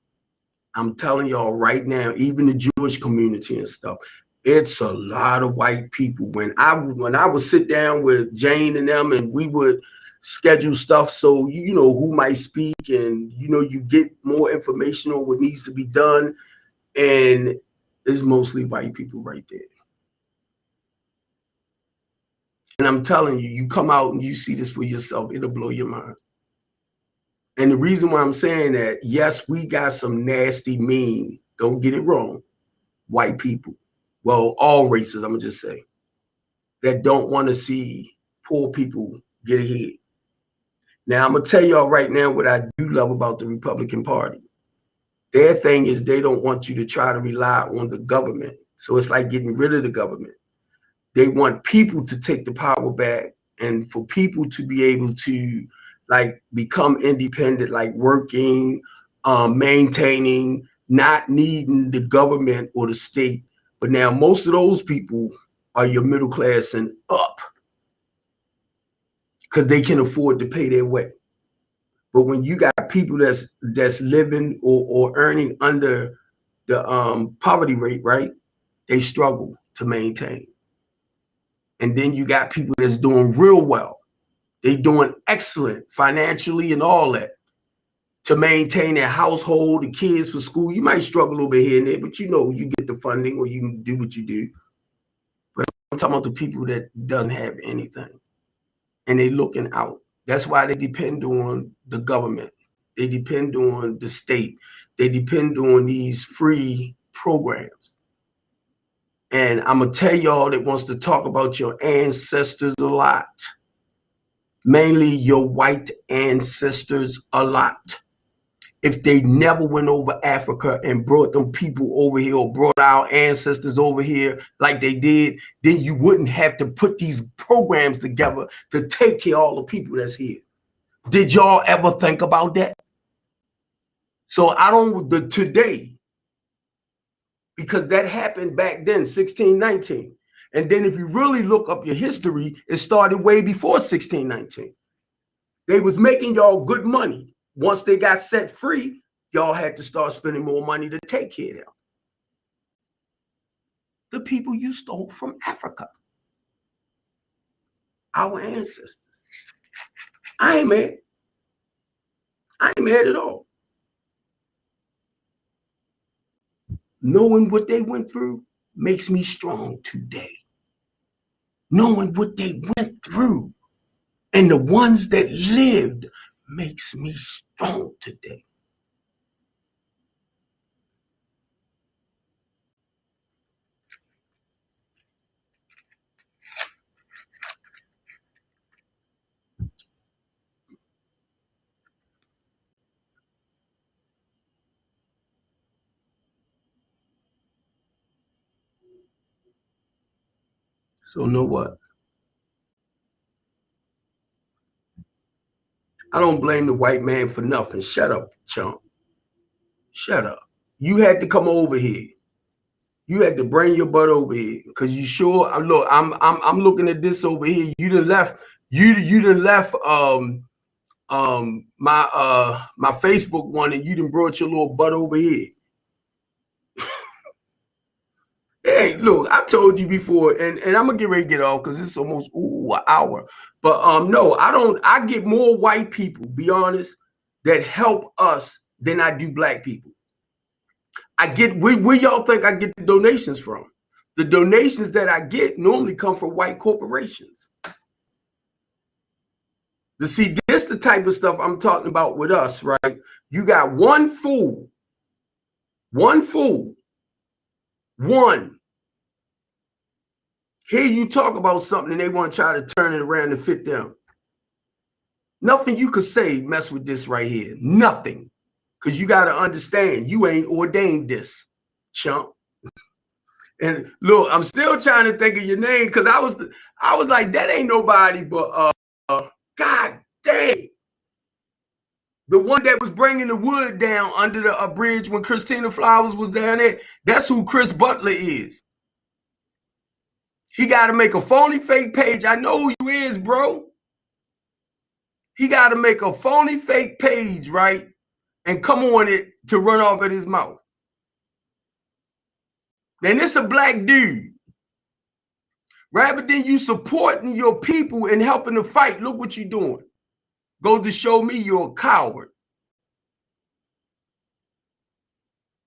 I'm telling y'all right now, even the Jewish community and stuff, it's a lot of white people. When I would sit down with Jane and them, and we would schedule stuff so you know who might speak, and you know you get more information on what needs to be done, and it's mostly white people right there. And I'm telling you, you come out and you see this for yourself, it'll blow your mind. And the reason why I'm saying that, yes, we got some nasty, mean, don't get it wrong, white people. Well, all races, I'm gonna just say, that don't want to see poor people get ahead. Now, I'm gonna tell y'all right now what I do love about the Republican Party. Their thing is they don't want you to try to rely on the government. So it's like getting rid of the government. They want people to take the power back, and for people to be able to like become independent, like working, maintaining, not needing the government or the state. But now most of those people are your middle class and up because they can afford to pay their way. But when you got people that's living or earning under the poverty rate, right, they struggle to maintain. And then you got people that's doing real well. They doing excellent financially and all that to maintain their household, the kids for school. You might struggle a little bit here and there, but you know you get the funding or you can do what you do. But I'm talking about the people that doesn't have anything and they looking out. That's why they depend on the government. They depend on the state. They depend on these free programs. And I'm going to tell y'all that wants to talk about your ancestors a lot. Mainly your white ancestors a lot. If they never went over Africa and brought them people over here or brought our ancestors over here like they did, then you wouldn't have to put these programs together to take care of all the people that's here. Did y'all ever think about that? So I don't, today, because that happened back then, 1619. And then if you really look up your history, it started way before 1619. They was making y'all good money. Once they got set free, y'all had to start spending more money to take care of them. The people you stole from Africa. Our ancestors. I ain't mad. I ain't mad at all. Knowing what they went through makes me strong today. Knowing what they went through and the ones that lived makes me strong today. So know what? I don't blame the white man for nothing. Shut up, chump. Shut up. You had to come over here. You had to bring your butt over here because you sure. Look, I'm looking at this over here. You done left. You done left my Facebook one, and you done brought your little butt over here. Hey, look, I told you before, and I'm gonna get ready to get off because it's almost an hour. But no, I don't. I get more white people, be honest, that help us than I do black people. I get where y'all think I get the donations from? The donations that I get normally come from white corporations. To see, this the type of stuff I'm talking about with us, right? You got one fool. Here you talk about something and they want to try to turn it around to fit them. Nothing you could say mess with this right here. Nothing. Because you got to understand, you ain't ordained this, chump. And look, I'm still trying to think of your name because I was like, that ain't nobody but God dang. The one that was bringing the wood down under the bridge when Christina Flowers was down there, that's who Chris Butler is. He got to make a phony fake page. I know who you is, bro. He got to make a phony fake page, right? And come on it to run off at his mouth. And it's a black dude. Rather than you supporting your people and helping to fight, look what you're doing. Go to show me you're a coward.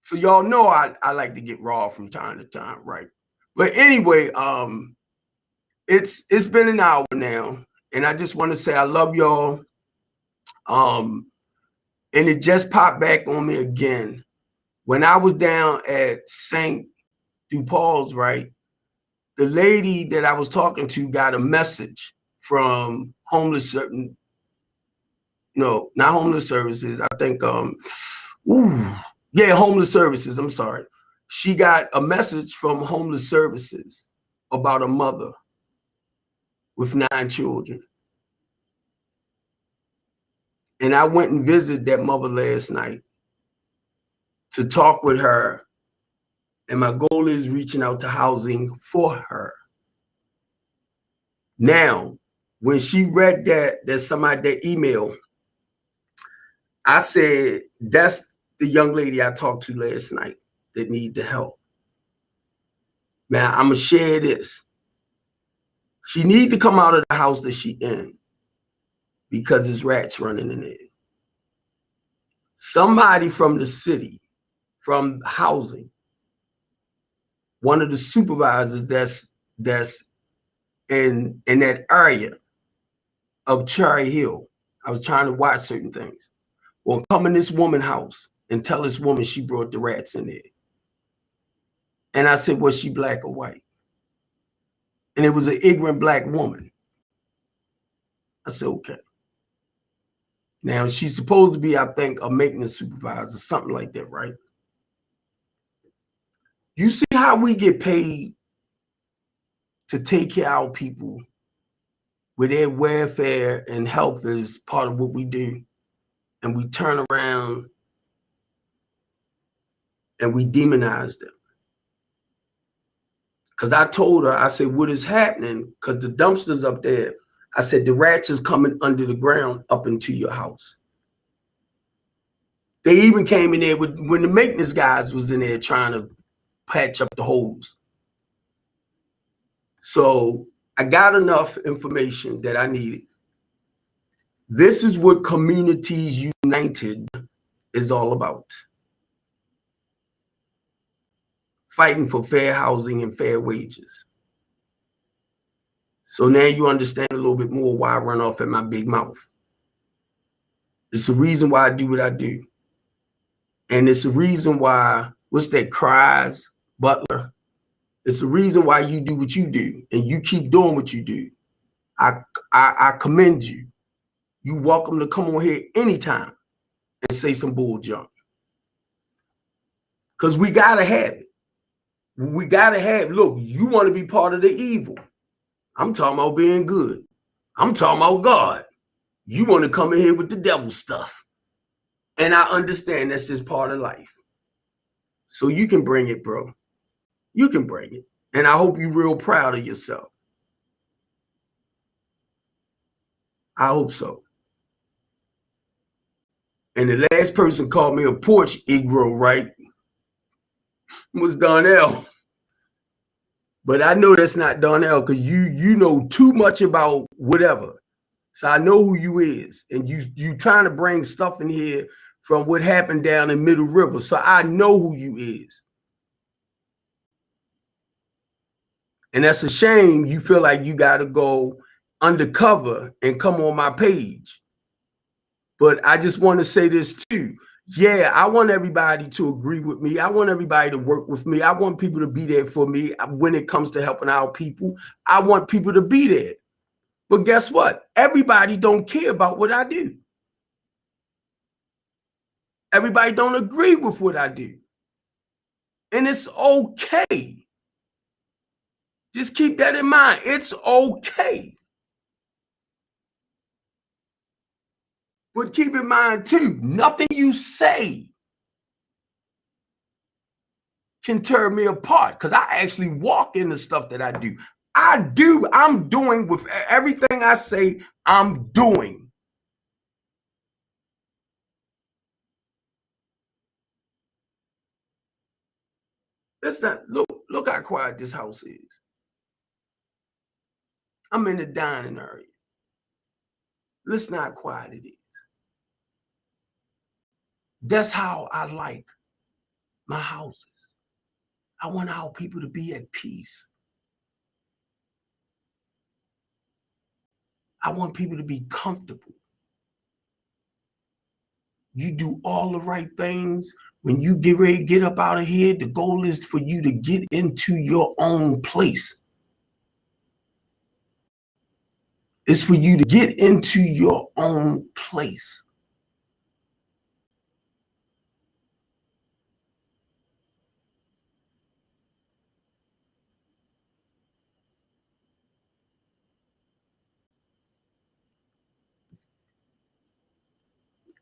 So y'all know I like to get raw from time to time, right? But anyway, it's been an hour now, and I just want to say I love y'all. And it just popped back on me again. When I was down at St. DuPaul's, right? The lady that I was talking to got a message from homeless, no, not homeless services. I think, homeless services. I'm sorry. She got a message from homeless services about a mother with 9 children. And I went and visited that mother last night to talk with her. And my goal is reaching out to housing for her. Now, when she read that somebody that email, I said, that's the young lady I talked to last night that need the help. Now, I'm going to share this. She need to come out of the house that she in because there's rats running in there. Somebody from the city, from housing, one of the supervisors that's in that area of Cherry Hill. I was trying to watch certain things. Well, come in this woman's house and tell this woman she brought the rats in there. And I said, was she black or white? And it was an ignorant black woman. I said, okay. Now, she's supposed to be, I think, a maintenance supervisor, something like that, right? You see how we get paid to take care of our people where their welfare and health is part of what we do. And we turn around and we demonize them. Because I told her, I said, what is happening? Because the dumpsters up there, I said, the rats is coming under the ground up into your house. They even came in there when the maintenance guys was in there trying to patch up the holes. So I got enough information that I needed. This is what Communities United is all about. Fighting for fair housing and fair wages. So now you understand a little bit more why I run off at my big mouth. It's the reason why I do what I do. And it's the reason why, what's that, Cries, Butler? It's the reason why you do what you do and you keep doing what you do. I commend you. You're welcome to come on here anytime and say some bull junk. Because we got to have it. We got to have, look, you want to be part of the evil. I'm talking about being good. I'm talking about God. You want to come in here with the devil stuff. And I understand that's just part of life. So you can bring it, bro. You can bring it. And I hope you're real proud of yourself. I hope so. And the last person called me a porch Negro, right? Was Darnell. But I know that's not Darnell because you know too much about whatever. So I know who you is. And you trying to bring stuff in here from what happened down in Middle River. So I know who you is. And that's a shame you feel like you got to go undercover and come on my page. But I just want to say this too. Yeah, I want everybody to agree with me. I want everybody to work with me. I want people to be there for me when it comes to helping our people. I want people to be there. But guess what? Everybody don't care about what I do. Everybody don't agree with what I do. And it's okay. Just keep that in mind. It's okay. But keep in mind too, nothing you say can tear me apart because I actually walk in the stuff that I do. I'm doing with everything I say, I'm doing. Let's not look how quiet this house is. I'm in the dining area. Listen how quiet it is. That's how I like my houses. I want our people to be at peace. I want people to be comfortable. You do all the right things. When you get ready to get up out of here, the goal is for you to get into your own place. It's for you to get into your own place.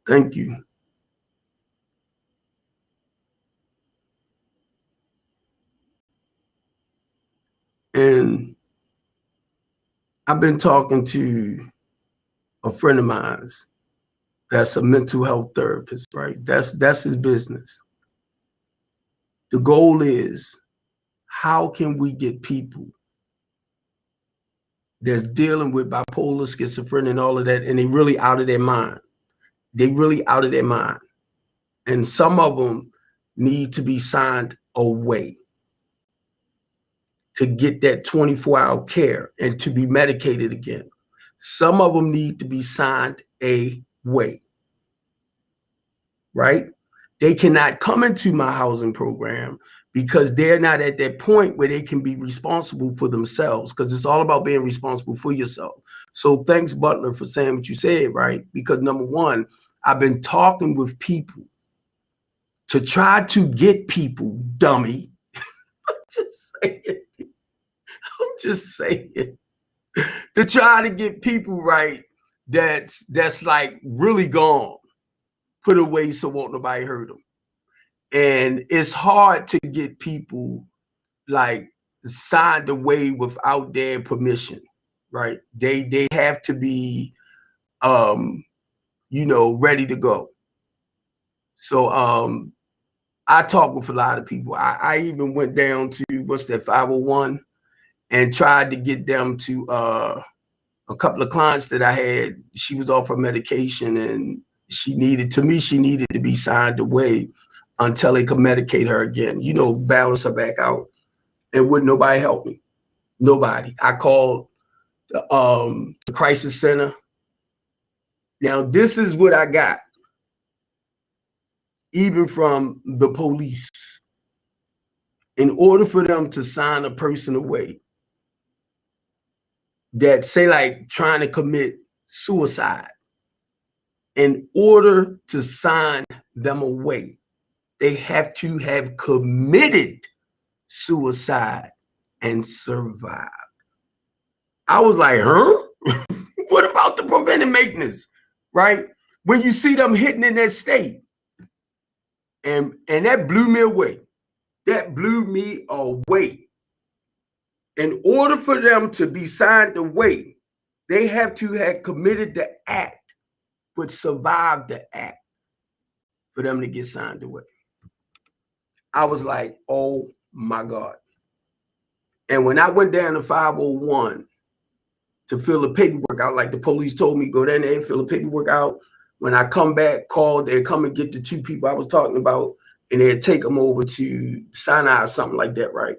Thank you. And I've been talking to a friend of mine that's a mental health therapist, right? That's his business. The goal is, how can we get people that's dealing with bipolar, schizophrenia, and all of that, and they really out of their mind. They really out of their mind. And some of them need to be signed away to get that 24-hour care and to be medicated again. Some of them need to be signed away, right? They cannot come into my housing program because they're not at that point where they can be responsible for themselves, because it's all about being responsible for yourself. So thanks, Butler, for saying what you said, right? Because number one, I've been talking with people to try to get people, dummy. I'm just saying. I'm just saying. To try to get people right that's like really gone, put away so won't nobody hurt them. And it's hard to get people like signed away without their permission, right? They have to be ready to go. So I talk with a lot of people. I even went down to what's that 501 and tried to get them to a couple of clients that I had. She was off her medication and she needed to be signed away until they could medicate her again, balance her back out. And wouldn't nobody help me. Nobody. I called the crisis center. Now, this is what I got, even from the police. In order for them to sign a person away that say like trying to commit suicide, in order to sign them away, they have to have committed suicide and survived. I was like, huh? What about the preventive maintenance, right? When you see them hitting in that state, and that blew me away. That blew me away. In order for them to be signed away, they have to have committed the act, but survived the act for them to get signed away. I was like, oh my God. And when I went down to 501 to fill the paperwork out, like the police told me, go down there and fill the paperwork out. When I come back, they'd come and get the two people I was talking about, and they'd take them over to Sinai or something like that, right?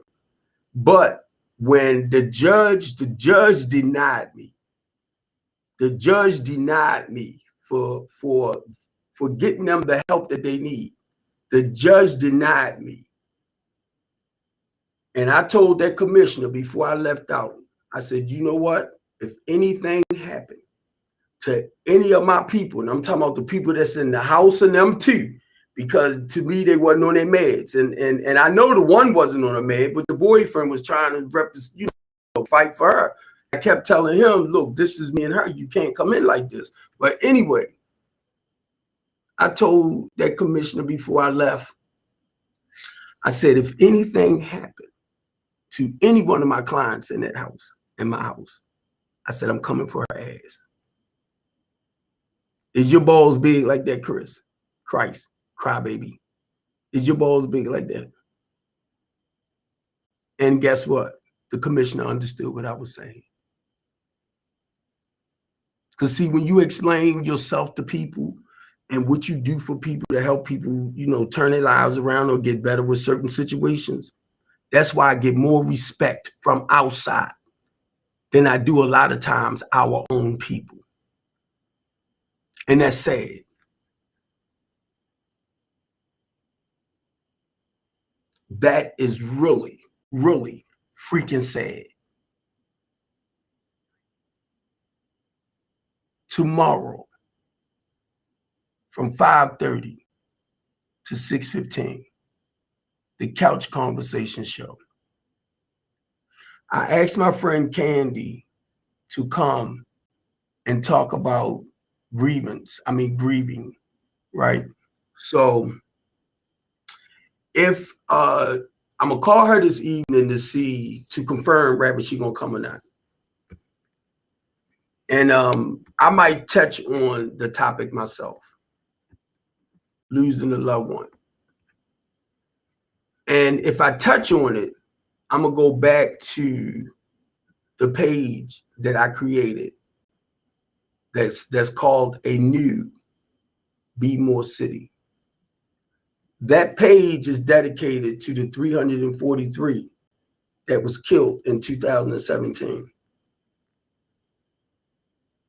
But when the judge denied me. The judge denied me for getting them the help that they need. The judge denied me. And I told that commissioner before I left out, I said, you know what? If anything happened to any of my people, and I'm talking about the people that's in the house and them too, because to me, they wasn't on their meds. And I know the one wasn't on a med, but the boyfriend was trying to fight for her. I kept telling him, look, this is me and her. You can't come in like this. But anyway, I told that commissioner before I left, I said, if anything happened to any one of my clients in that house, in my house. I said, I'm coming for her ass. Is your balls big like that, Chris? Christ, crybaby. Is your balls big like that? And guess what? The commissioner understood what I was saying. Because see, when you explain yourself to people and what you do for people to help people, you know, turn their lives around or get better with certain situations, that's why I get more respect from outside than I do a lot of times our own people. And that's sad. That is really, really freaking sad. Tomorrow, from 5:30 to 6:15, the Couch Conversation Show. I asked my friend Candy to come and talk about grieving, right? So if I'm gonna call her this evening to confirm whether she's gonna come or not. And I might touch on the topic myself, losing a loved one. And if I touch on it, I'm gonna go back to the page that I created that's called A New Be More City. That page is dedicated to the 343 that was killed in 2017.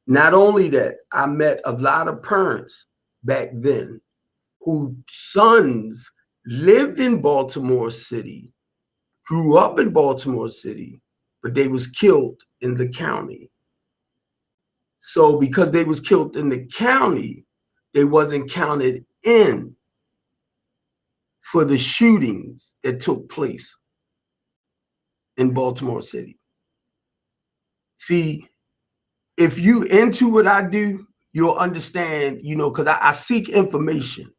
Not only that, I met a lot of parents back then whose sons lived in Baltimore City, grew up in Baltimore City, but they was killed in the county. So because they was killed in the county, they wasn't counted in for the shootings that took place in Baltimore City. See, if you into what I do, you'll understand, you know, because I seek information.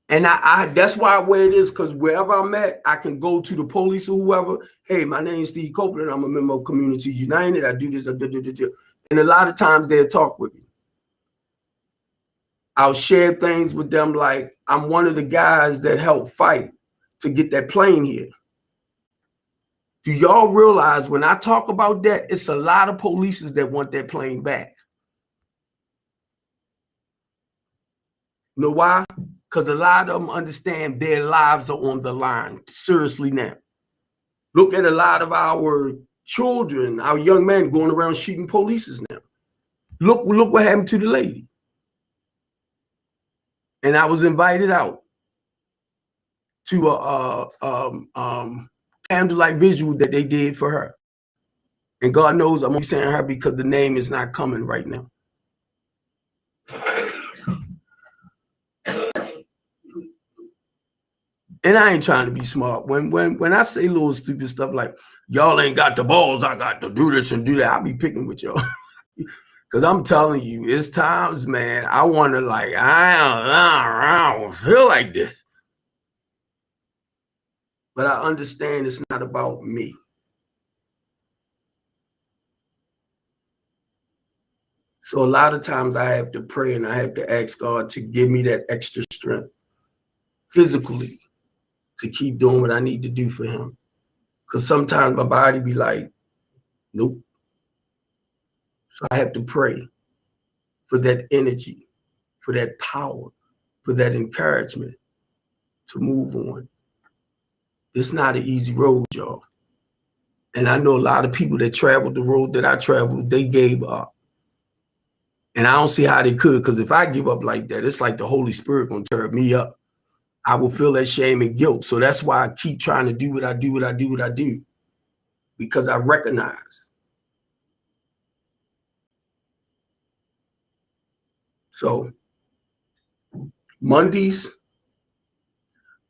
And I that's why where it is, because wherever I'm at, I can go to the police or whoever. Hey, my name is Steve Copeland. I'm a member of Communities United. I do this. And a lot of times they'll talk with me. I'll share things with them like I'm one of the guys that helped fight to get that plane here. Do y'all realize when I talk about that, it's a lot of police that want that plane back? You know why? Because a lot of them understand their lives are on the line. Seriously now. Look at a lot of our children, our young men going around shooting police now. Look what happened to the lady. And I was invited out to a candlelight visual that they did for her. And God knows I'm only saying her because the name is not coming right now. And I ain't trying to be smart. When I say little stupid stuff like, y'all ain't got the balls, I got to do this and do that, I'll be picking with y'all. Because I'm telling you, it's times, man, I want to like, I don't feel like this. But I understand it's not about me. So a lot of times I have to pray and I have to ask God to give me that extra strength physically to keep doing what I need to do for him. Because sometimes my body be like, nope. So I have to pray for that energy, for that power, for that encouragement to move on. It's not an easy road, y'all. And I know a lot of people that traveled the road that I traveled, they gave up. And I don't see how they could, because if I give up like that, it's like the Holy Spirit gonna tear me up. I will feel that shame and guilt. So that's why I keep trying to do what I do, because I recognize. So Mondays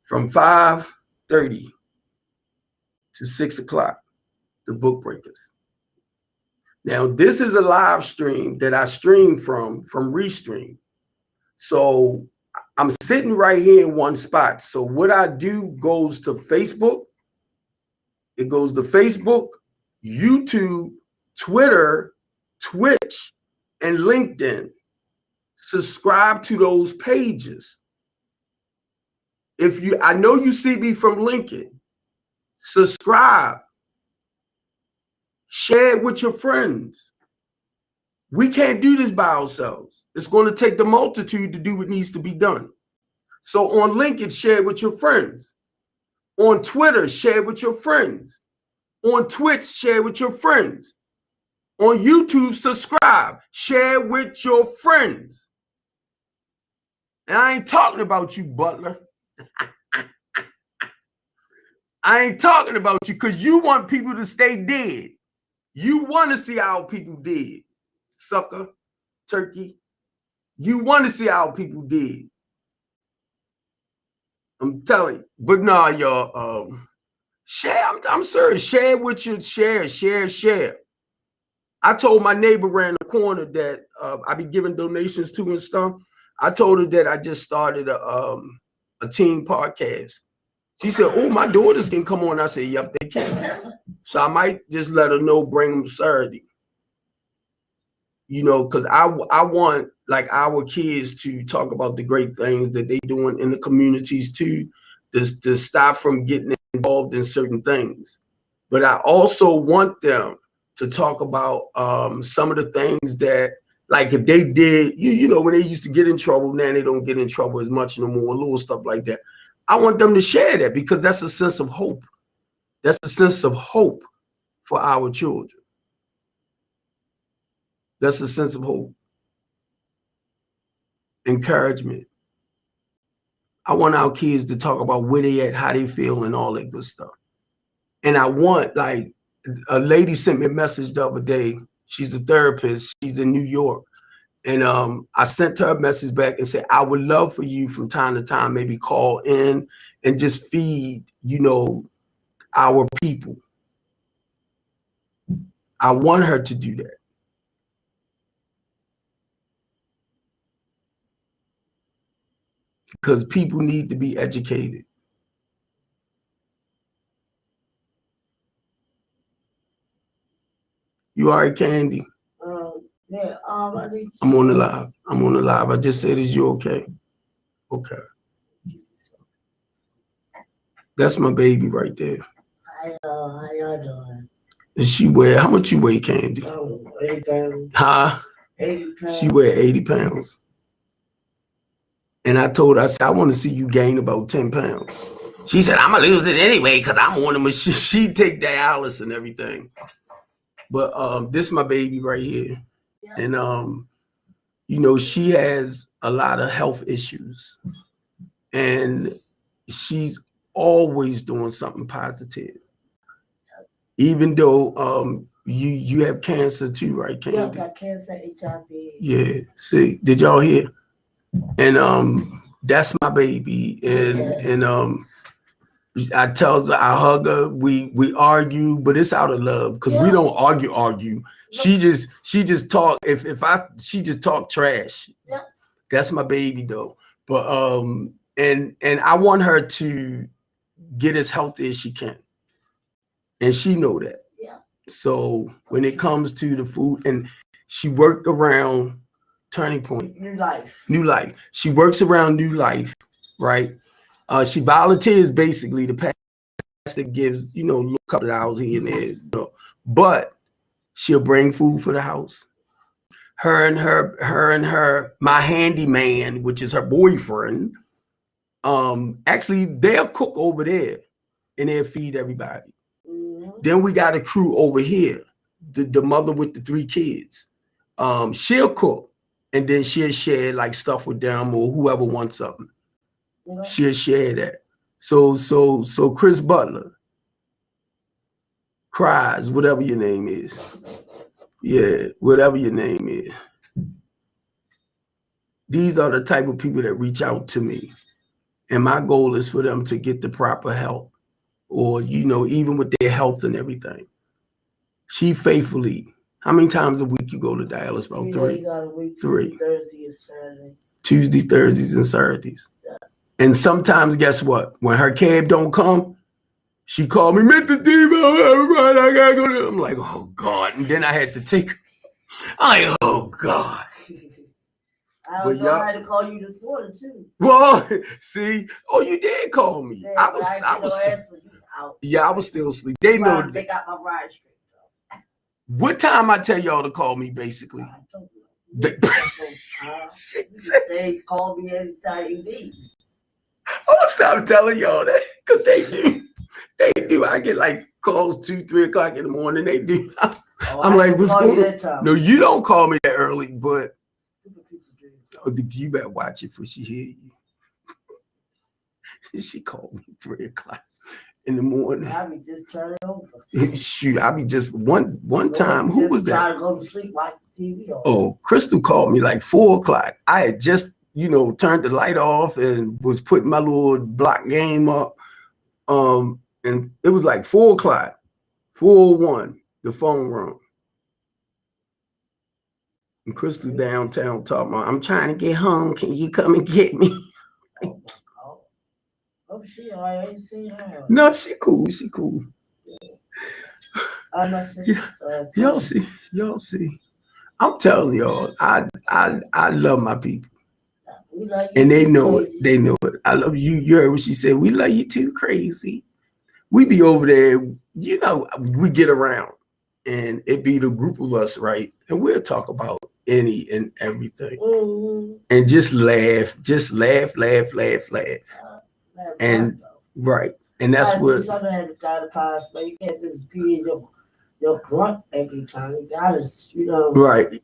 from 5:30 to 6 o'clock, the Book Breakers. Now, this is a live stream that I stream from Restream. So I'm sitting right here in one spot. So what I do goes to Facebook. It goes to Facebook, YouTube, Twitter, Twitch, and LinkedIn. Subscribe to those pages. I know you see me from Lincoln. Subscribe. Share it with your friends. We can't do this by ourselves. It's going to take the multitude to do what needs to be done. So on LinkedIn, share it with your friends. On Twitter, share it with your friends. On Twitch, share it with your friends. On YouTube, subscribe. Share it with your friends. And I ain't talking about you, Butler. I ain't talking about you because you want people to stay dead. You want to see our people dead, sucker, turkey. You want to see our people dead. I'm telling you. But no, y'all, share. I'm serious. Share with your share. I told my neighbor around the corner that I be giving donations to and stuff. I told her that I just started a teen podcast. She said, "Oh, my daughters can come on." I said, "Yep, they can." So I might just let her know, bring them Saturday. You know, because I want like our kids to talk about the great things that they doing in the communities too, to stop from getting involved in certain things. But I also want them to talk about some of the things that, like if they did, you know, when they used to get in trouble, now they don't get in trouble as much no more, little stuff like that. I want them to share that because that's a sense of hope. That's a sense of hope for our children. That's a sense of hope. Encouragement. I want our kids to talk about where they at, how they feel, and all that good stuff. And I want, like, a lady sent me a message the other day. She's a therapist. She's in New York. And I sent her a message back and said, I would love for you from time to time, maybe call in and just feed, you know, our people. I want her to do that. Because people need to be educated. You all right, Candy? Yeah, I'm on the live. I'm on the live. I just said, is you okay? Okay. That's my baby right there. How y'all doing? And she weigh, how much you weigh, Candy? 80 pounds. Huh? 80 pounds. She weigh 80 pounds. And I told her, I said, I want to see you gain about 10 pounds. She said, I'm going to lose it anyway because I'm on a machine. She take Dialysis and everything. But this is my baby right here. Yeah. And, you know, she has a lot of health issues. And she's always doing something positive. Even though you have cancer too, right, Candy? Yeah, I got cancer, HIV. Yeah. See, did y'all hear? And that's my baby. And I tells her, I hug her, we argue, but it's out of love because we don't argue. She just talk she just talk trash. Yeah. That's my baby though. But and I want her to get as healthy as she can. And she know that. Yeah. So when it comes to the food, and she worked around Turning Point. New Life. She works around New Life, right? She volunteers basically. The pastor gives, you know, a couple of hours here and there, you know, but she'll bring food for the house. Her and her, my handyman, which is her boyfriend, actually they'll cook over there and they'll feed everybody. Mm-hmm. Then we got a crew over here, the mother with the 3 kids. She'll cook and then she'll share like stuff with them or whoever wants something. Mm-hmm. She'll share that. So Chris Butler cries, whatever your name is. Yeah, whatever your name is. These are the type of people that reach out to me. And my goal is for them to get the proper help or, you know, even with their health and everything. She faithfully, how many times a week you go to Dialysis? About 3 days out of the week, 3. Thursday and Saturday. Tuesday, Thursdays, and Saturdays. Yeah. And sometimes, guess what? When her cab don't come, She called me, Mr. Devo, everybody, I gotta go there. I'm like, oh God. And then I had to take her. I'm like, oh God. I But don't know how to call you this morning too. Well, see, oh, you did call me. Yeah, I but was answer. You out. yeah, I was still asleep. They know They got my ride straight though. what time I tell y'all to call me, basically. I don't know. They They call me anytime you need. I'm gonna stop telling y'all that because they do. They do. I get like calls 2, 3 o'clock in the morning. They do. I'm like, what's going on? No, you don't call me that early, but you better watch it for she hear you. She called me 3 o'clock in the morning. I be just turning over. Shoot, I be just one time. Who was that? Try to go to sleep, watch the TV. Oh, Crystal called me like 4 o'clock. I had just, turned the light off and was putting my little block game up. And it was like 4 o'clock, 4:01, the phone rang. And Crystal downtown talking about, I'm trying to get home. Can you come and get me? Oh, I ain't seen her. No, she cool. She cool. My sister. Y'all see. I'm telling y'all, I love my people. We love you and they too, know crazy. it. They know it. I love you. You heard what she said. We love you too, crazy. We be over there, we get around and it be the group of us, right? And we'll talk about any and everything. Mm-hmm. And just laugh, and right. And that's what Something had to die to pass, but you can't just be in your grunt every time. You gotta, right. You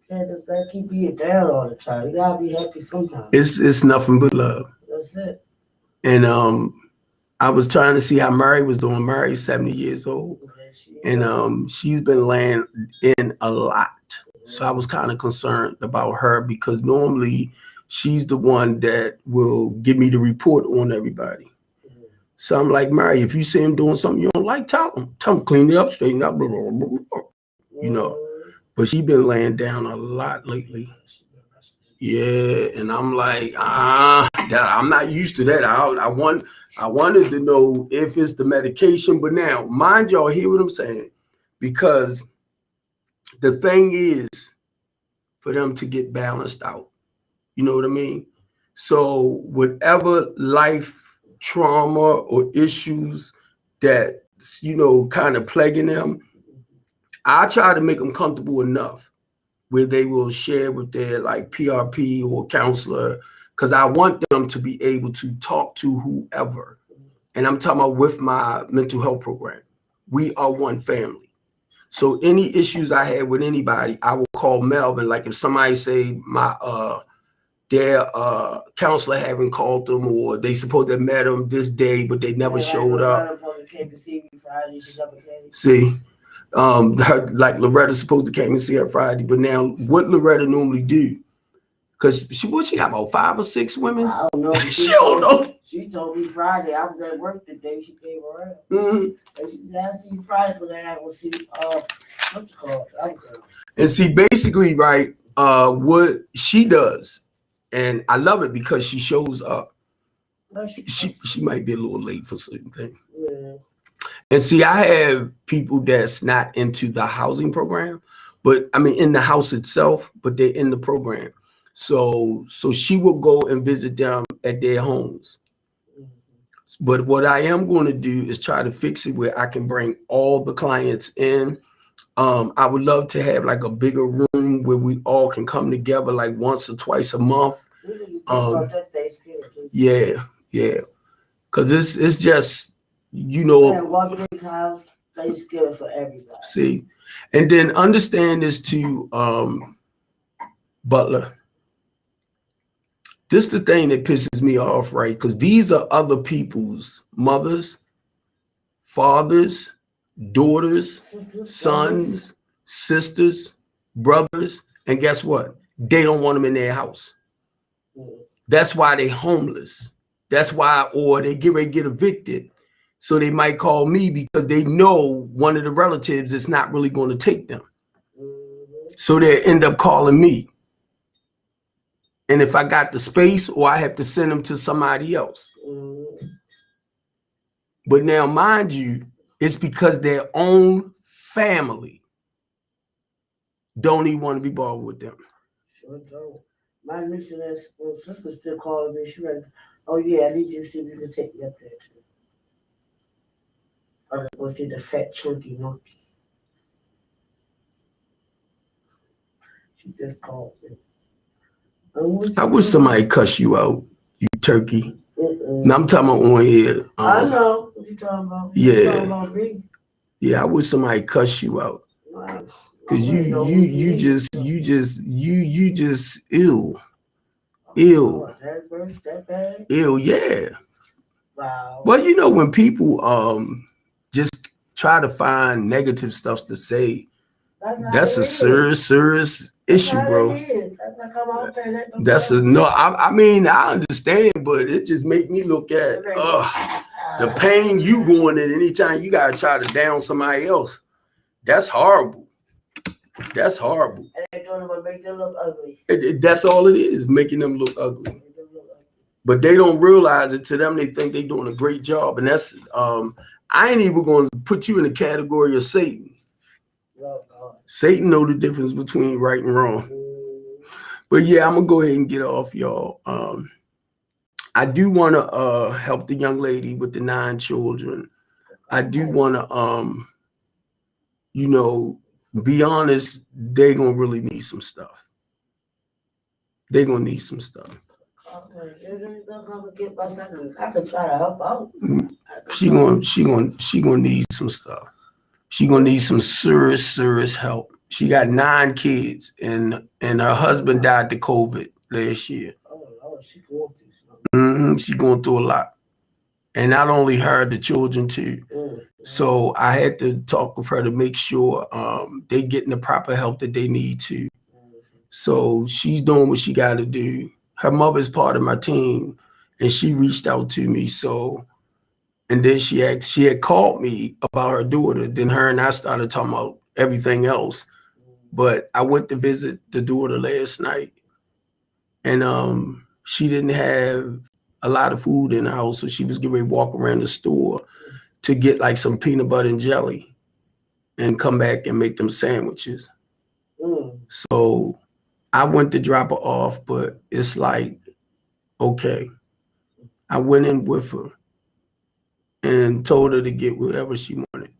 can't just keep being down all the time. You gotta be happy sometimes. It's nothing but love. That's it. And I was trying to see how Mary was doing. Mary's 70 years old. And she's been laying in a lot. So I was kind of concerned about her because normally she's the one that will give me the report on everybody. So I'm like, Mary, if you see him doing something you don't like, tell him clean it up, straighten up, blah, blah, blah, blah. But she been laying down a lot lately. Yeah, and I'm like, I'm not used to that. I wanted to know if it's the medication, but now, mind y'all, hear what I'm saying, because the thing is for them to get balanced out. You know what I mean? So whatever life trauma or issues that kind of plaguing them, I try to make them comfortable enough where they will share with their like PRP or counselor, because I want them to be able to talk to whoever. And I'm talking about with my mental health program. We are one family. So any issues I had with anybody, I will call Melvin. Like if somebody say their counselor haven't called them or they supposed to have met them this day, but they never showed up. See? Like Loretta supposed to came and see her Friday, but now what Loretta normally do? Because she got about 5 or 6 women. I don't know. She don't know. She told me Friday. I was at work today. She came around. Mm-hmm. And she said, "I see you Friday, but then I will see what's it called?" And see, basically, right, what she does, and I love it because she shows up. She might be a little late for certain things. Yeah. And see, I have people that's not into the housing program, but I mean in the house itself, but they're in the program. So she will go and visit them at their homes. But what I am going to do is try to fix it where I can bring all the clients in. I would love to have like a bigger room where we all can come together like once or twice a month. Yeah. Because it's just, one big house, Thanksgiving for everybody. See, and then understand this too, Butler. This is the thing that pisses me off, right? Because these are other people's mothers, fathers, daughters, sons, sisters, brothers, and guess what? They don't want them in their house. That's why they homeless. That's why, or they get ready to get evicted. So they might call me because they know one of the relatives is not really going to take them. So they end up calling me. And if I got the space or I have to send them to somebody else. But now, mind you, it's because their own family don't even want to be bothered with them. Sure don't. My niece and sister still calling me. She like, oh yeah, I need you to see if you can take me up there too. I'm gonna go see the fat chunky monkey. She just called me. I wish somebody cuss you out, you turkey. Mm-mm. Now I'm talking about on here. I know what you talking about. Yeah. You talking about me. Yeah, I wish somebody cuss you out. Wow. Cause you just ill. Oh, that worse, that bad? Ill, yeah. Wow. Well, you know, when people just try to find negative stuff to say, that's a serious issue, bro. That's a no. I mean, I understand, but it just make me look at the pain you going in anytime you gotta try to down somebody else. That's horrible. That's horrible. And they're doing it to make them look ugly. That's all it is, making them look ugly. But they don't realize it. To them, they think they're doing a great job, and that's I ain't even going to put you in the category of Satan. Oh, God. Satan know the difference between right and wrong. But yeah, I'm gonna go ahead and get off, y'all. I do want to help the young lady with the 9 children. I do want to, you know, be honest. They're gonna really need some stuff. They're gonna need some stuff. I could try to help out. She gonna need some stuff. She gonna need some serious help. She got 9 kids, and her husband died to COVID last year. Oh Lord, she going through something. She going through a lot, and not only her, the children too. So I had to talk with her to make sure they getting the proper help that they need to. So she's doing what she got to do. Her mother's part of my team, and she reached out to me. So, and then she had called me about her daughter. Then her and I started talking about everything else. But I went to visit the daughter last night, and she didn't have a lot of food in the house, so she was getting ready to walk around the store to get like some peanut butter and jelly and come back and make them sandwiches. So I went to drop her off, but it's like, okay. I went in with her and told her to get whatever she wanted.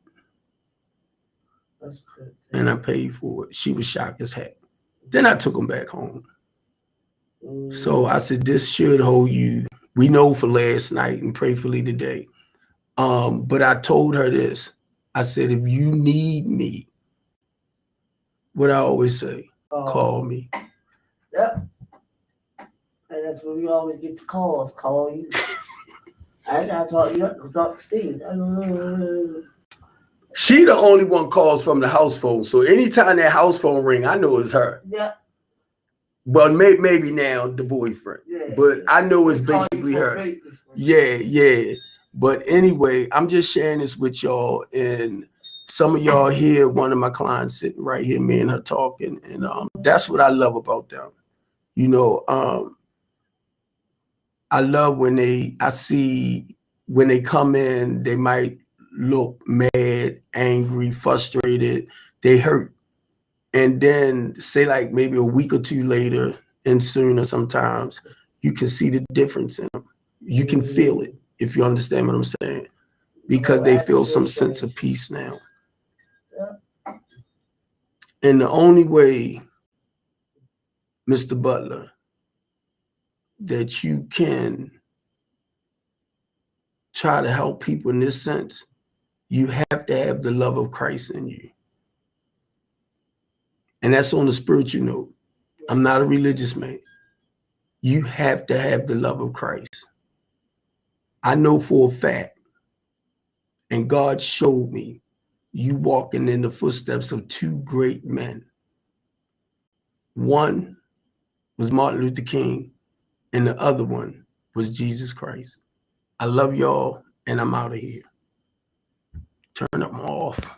That's good. And I paid for it. She was shocked as heck. Then I took them back home. So I said, this should hold you. We know for last night and prayerfully today. But I told her this. I said, if you need me, what I always say, call me. Yep. And that's when we always get the calls. Call you. I gotta talk you up. Talk to Steve. She the only one calls from the house phone. So anytime that house phone ring, I know it's her. Yeah. Well, maybe now the boyfriend. Yeah. But I know it's basically her. Yeah. But anyway, I'm just sharing this with y'all. And some of y'all hear one of my clients sitting right here, me and her talking. And that's what I love about them. You know, I love when I see when they come in, they might look mad, angry, frustrated, they hurt. And then say like maybe a week or 2 later and sooner sometimes, you can see the difference in them. You can feel it, if you understand what I'm saying, because they feel some sense of peace now. And the only way, Mr. Butler, that you can try to help people in this sense, you have to have the love of Christ in you. And that's on the spiritual note. I'm not a religious man. You have to have the love of Christ. I know for a fact, and God showed me, you walking in the footsteps of 2 great men. One was Martin Luther King, and the other one was Jesus Christ. I love y'all, and I'm out of here. Turn them off.